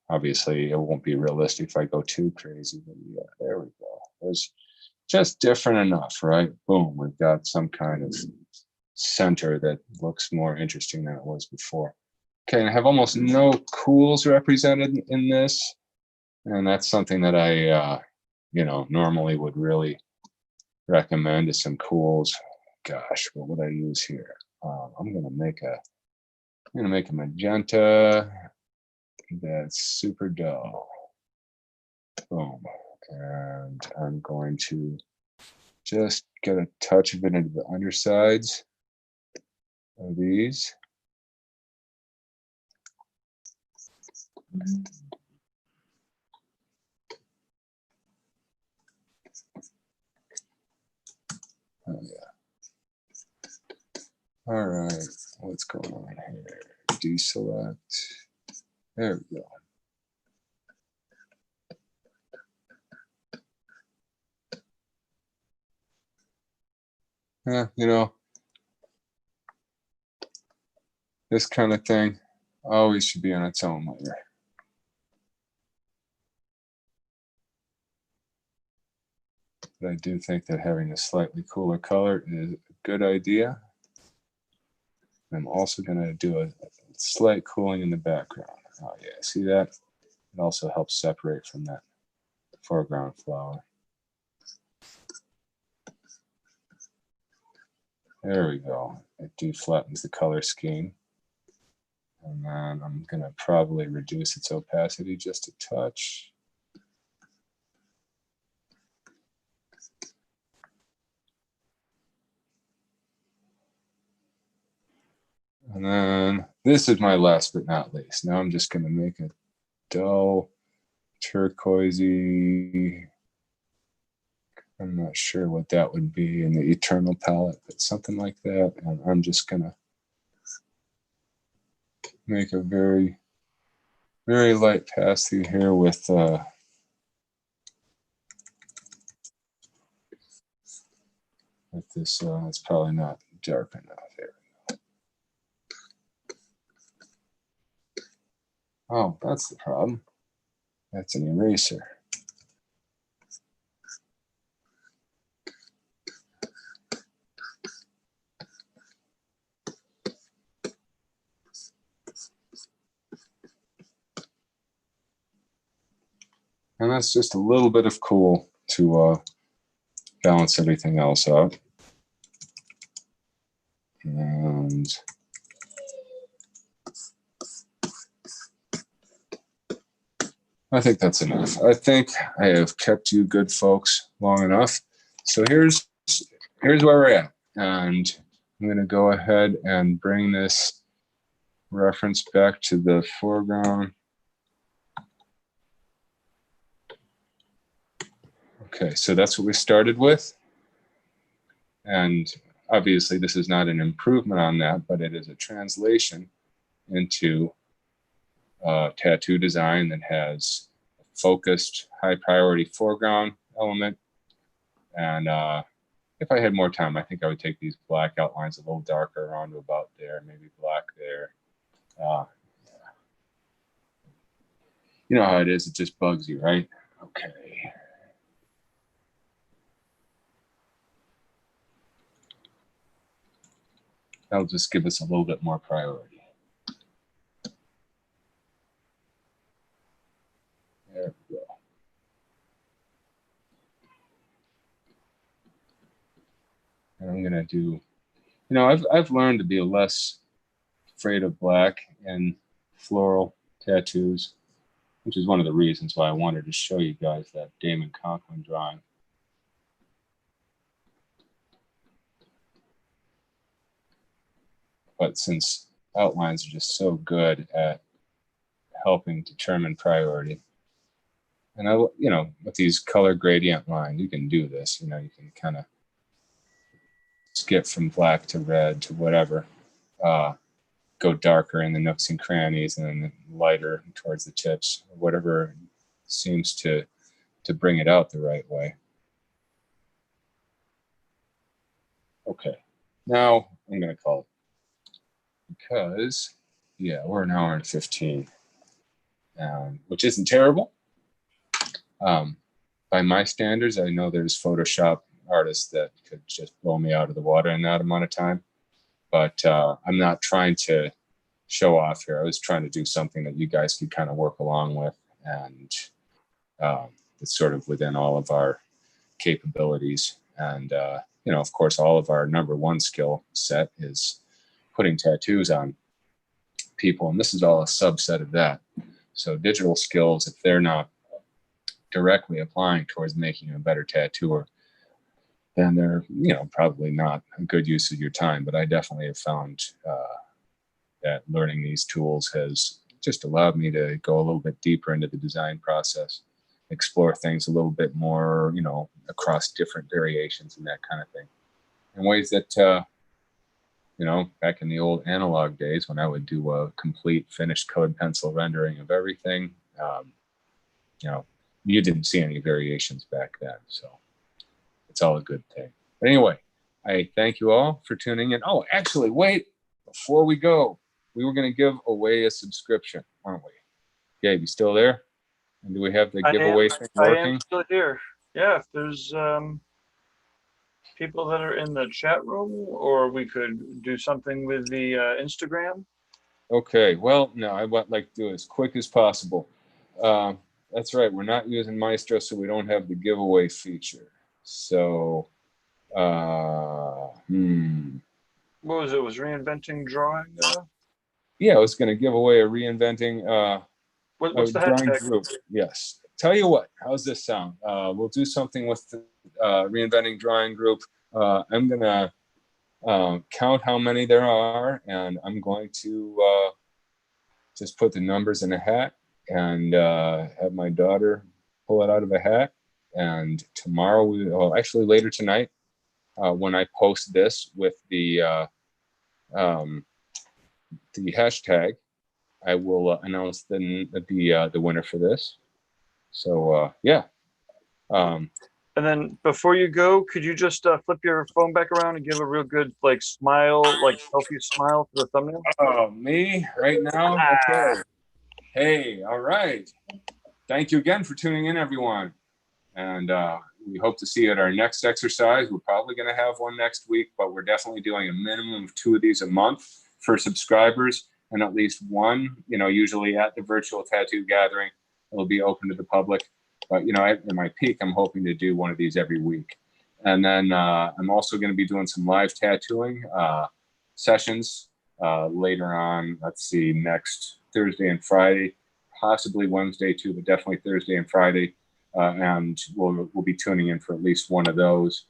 obviously it won't be realistic if I go too crazy. But yeah, there we go. It's just different enough, right? Boom, we've got some kind of center that looks more interesting than it was before. Okay, and I have almost no cools represented in this. And that's something that I, normally would really recommend, is some cools. Gosh, what would I use here? I'm gonna make a magenta that's super dull. Boom. And I'm going to just get a touch of it into the undersides of these. Oh yeah. All right, what's going on here? Deselect. There we go. Yeah, this kind of thing always should be on its own layer. But I do think that having a slightly cooler color is a good idea. I'm also going to do a slight cooling in the background. Oh yeah, see that? It also helps separate from that foreground flower. There we go. It deflattens the color scheme. And then I'm going to probably reduce its opacity just a touch. And then this is my last but not least. Now I'm just going to make a dull turquoisey. I'm not sure what that would be in the Eternal palette, but something like that. And I'm just gonna make a very, very light pass through here with this. It's probably not dark enough here. Oh, that's the problem. That's an eraser. And that's just a little bit of cool to balance everything else out. And I think that's enough. I think I have kept you good folks long enough. So here's where we're at. And I'm going to go ahead and bring this reference back to the foreground. Okay, so that's what we started with. And obviously this is not an improvement on that, but it is a translation into tattoo design that has a focused, high priority foreground element. And if I had more time, I think I would take these black outlines a little darker around to about there, maybe black there. You know how it is, it just bugs you, right? Okay. That'll just give us a little bit more priority. There we go. And I'm gonna do, you know, I've learned to be less afraid of black and floral tattoos, which is one of the reasons why I wanted to show you guys that Damon Conklin drawing. But since outlines are just so good at helping determine priority, and you know, with these color gradient lines, you can do this. You know, you can kind of skip from black to red to whatever, go darker in the nooks and crannies, and then lighter towards the tips, or whatever seems to bring it out the right way. Okay, now I'm going to call it. Because, yeah, we're an hour and 15, which isn't terrible. By my standards, I know there's Photoshop artists that could just blow me out of the water in that amount of time. But I'm not trying to show off here. I was trying to do something that you guys could kind of work along with. And it's sort of within all of our capabilities. And, you know, of course, all of our number one skill set is putting tattoos on people, and this is all a subset of that. So digital skills, if they're not directly applying towards making a better tattooer, then they're, you know, probably not a good use of your time. But I definitely have found that learning these tools has just allowed me to go a little bit deeper into the design process, explore things a little bit more, you know, across different variations and that kind of thing, in ways that you know, back in the old analog days when I would do a complete finished colored pencil rendering of everything, you know, you didn't see any variations back then. So it's all a good thing. But anyway, I thank you all for tuning in. Oh, actually, wait, before we go, we were going to give away a subscription, weren't we? Gabe, you still there? And do we have the giveaway thing working? I am still here. Yeah, if there's people that are in the chat room, or we could do something with the Instagram. Okay, well, no, I would like to do it as quick as possible. That's right, we're not using Maestro, so we don't have the giveaway feature. So, What was it? Was Reinventing drawing? Yeah, I was going to give away a Reinventing What's the drawing hashtag? group. Yes. Tell you what, how's this sound? We'll do something with the Reinventing drawing group. I'm going to count how many there are, and I'm going to just put the numbers in a hat, and have my daughter pull it out of a hat. And tomorrow, actually later tonight, when I post this with um, the hashtag, I will announce the winner for this. So yeah. And then before you go, could you just flip your phone back around and give a real good like smile, like selfie smile for the thumbnail? Oh, me right now? Okay. Hey, all right. Thank you again for tuning in, everyone. And we hope to see you at our next exercise. We're probably going to have one next week, but we're definitely doing a minimum of 2 of these a month for subscribers, and at least one, usually at the virtual tattoo gathering. It'll be open to the public. But, in my peak, I'm hoping to do one of these every week. And then I'm also going to be doing some live tattooing sessions later on. Let's see, next Thursday and Friday, possibly Wednesday too, but definitely Thursday and Friday. And we'll be tuning in for at least one of those.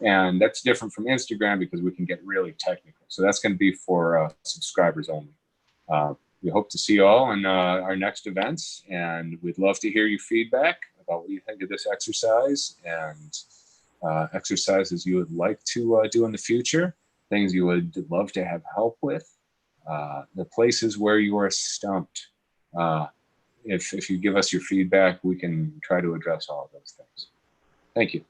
And that's different from Instagram because we can get really technical. So that's going to be for subscribers only. We hope to see you all in our next events, and we'd love to hear your feedback about what you think of this exercise and exercises you would like to do in the future, things you would love to have help with, the places where you are stumped. If you give us your feedback, we can try to address all of those things. Thank you.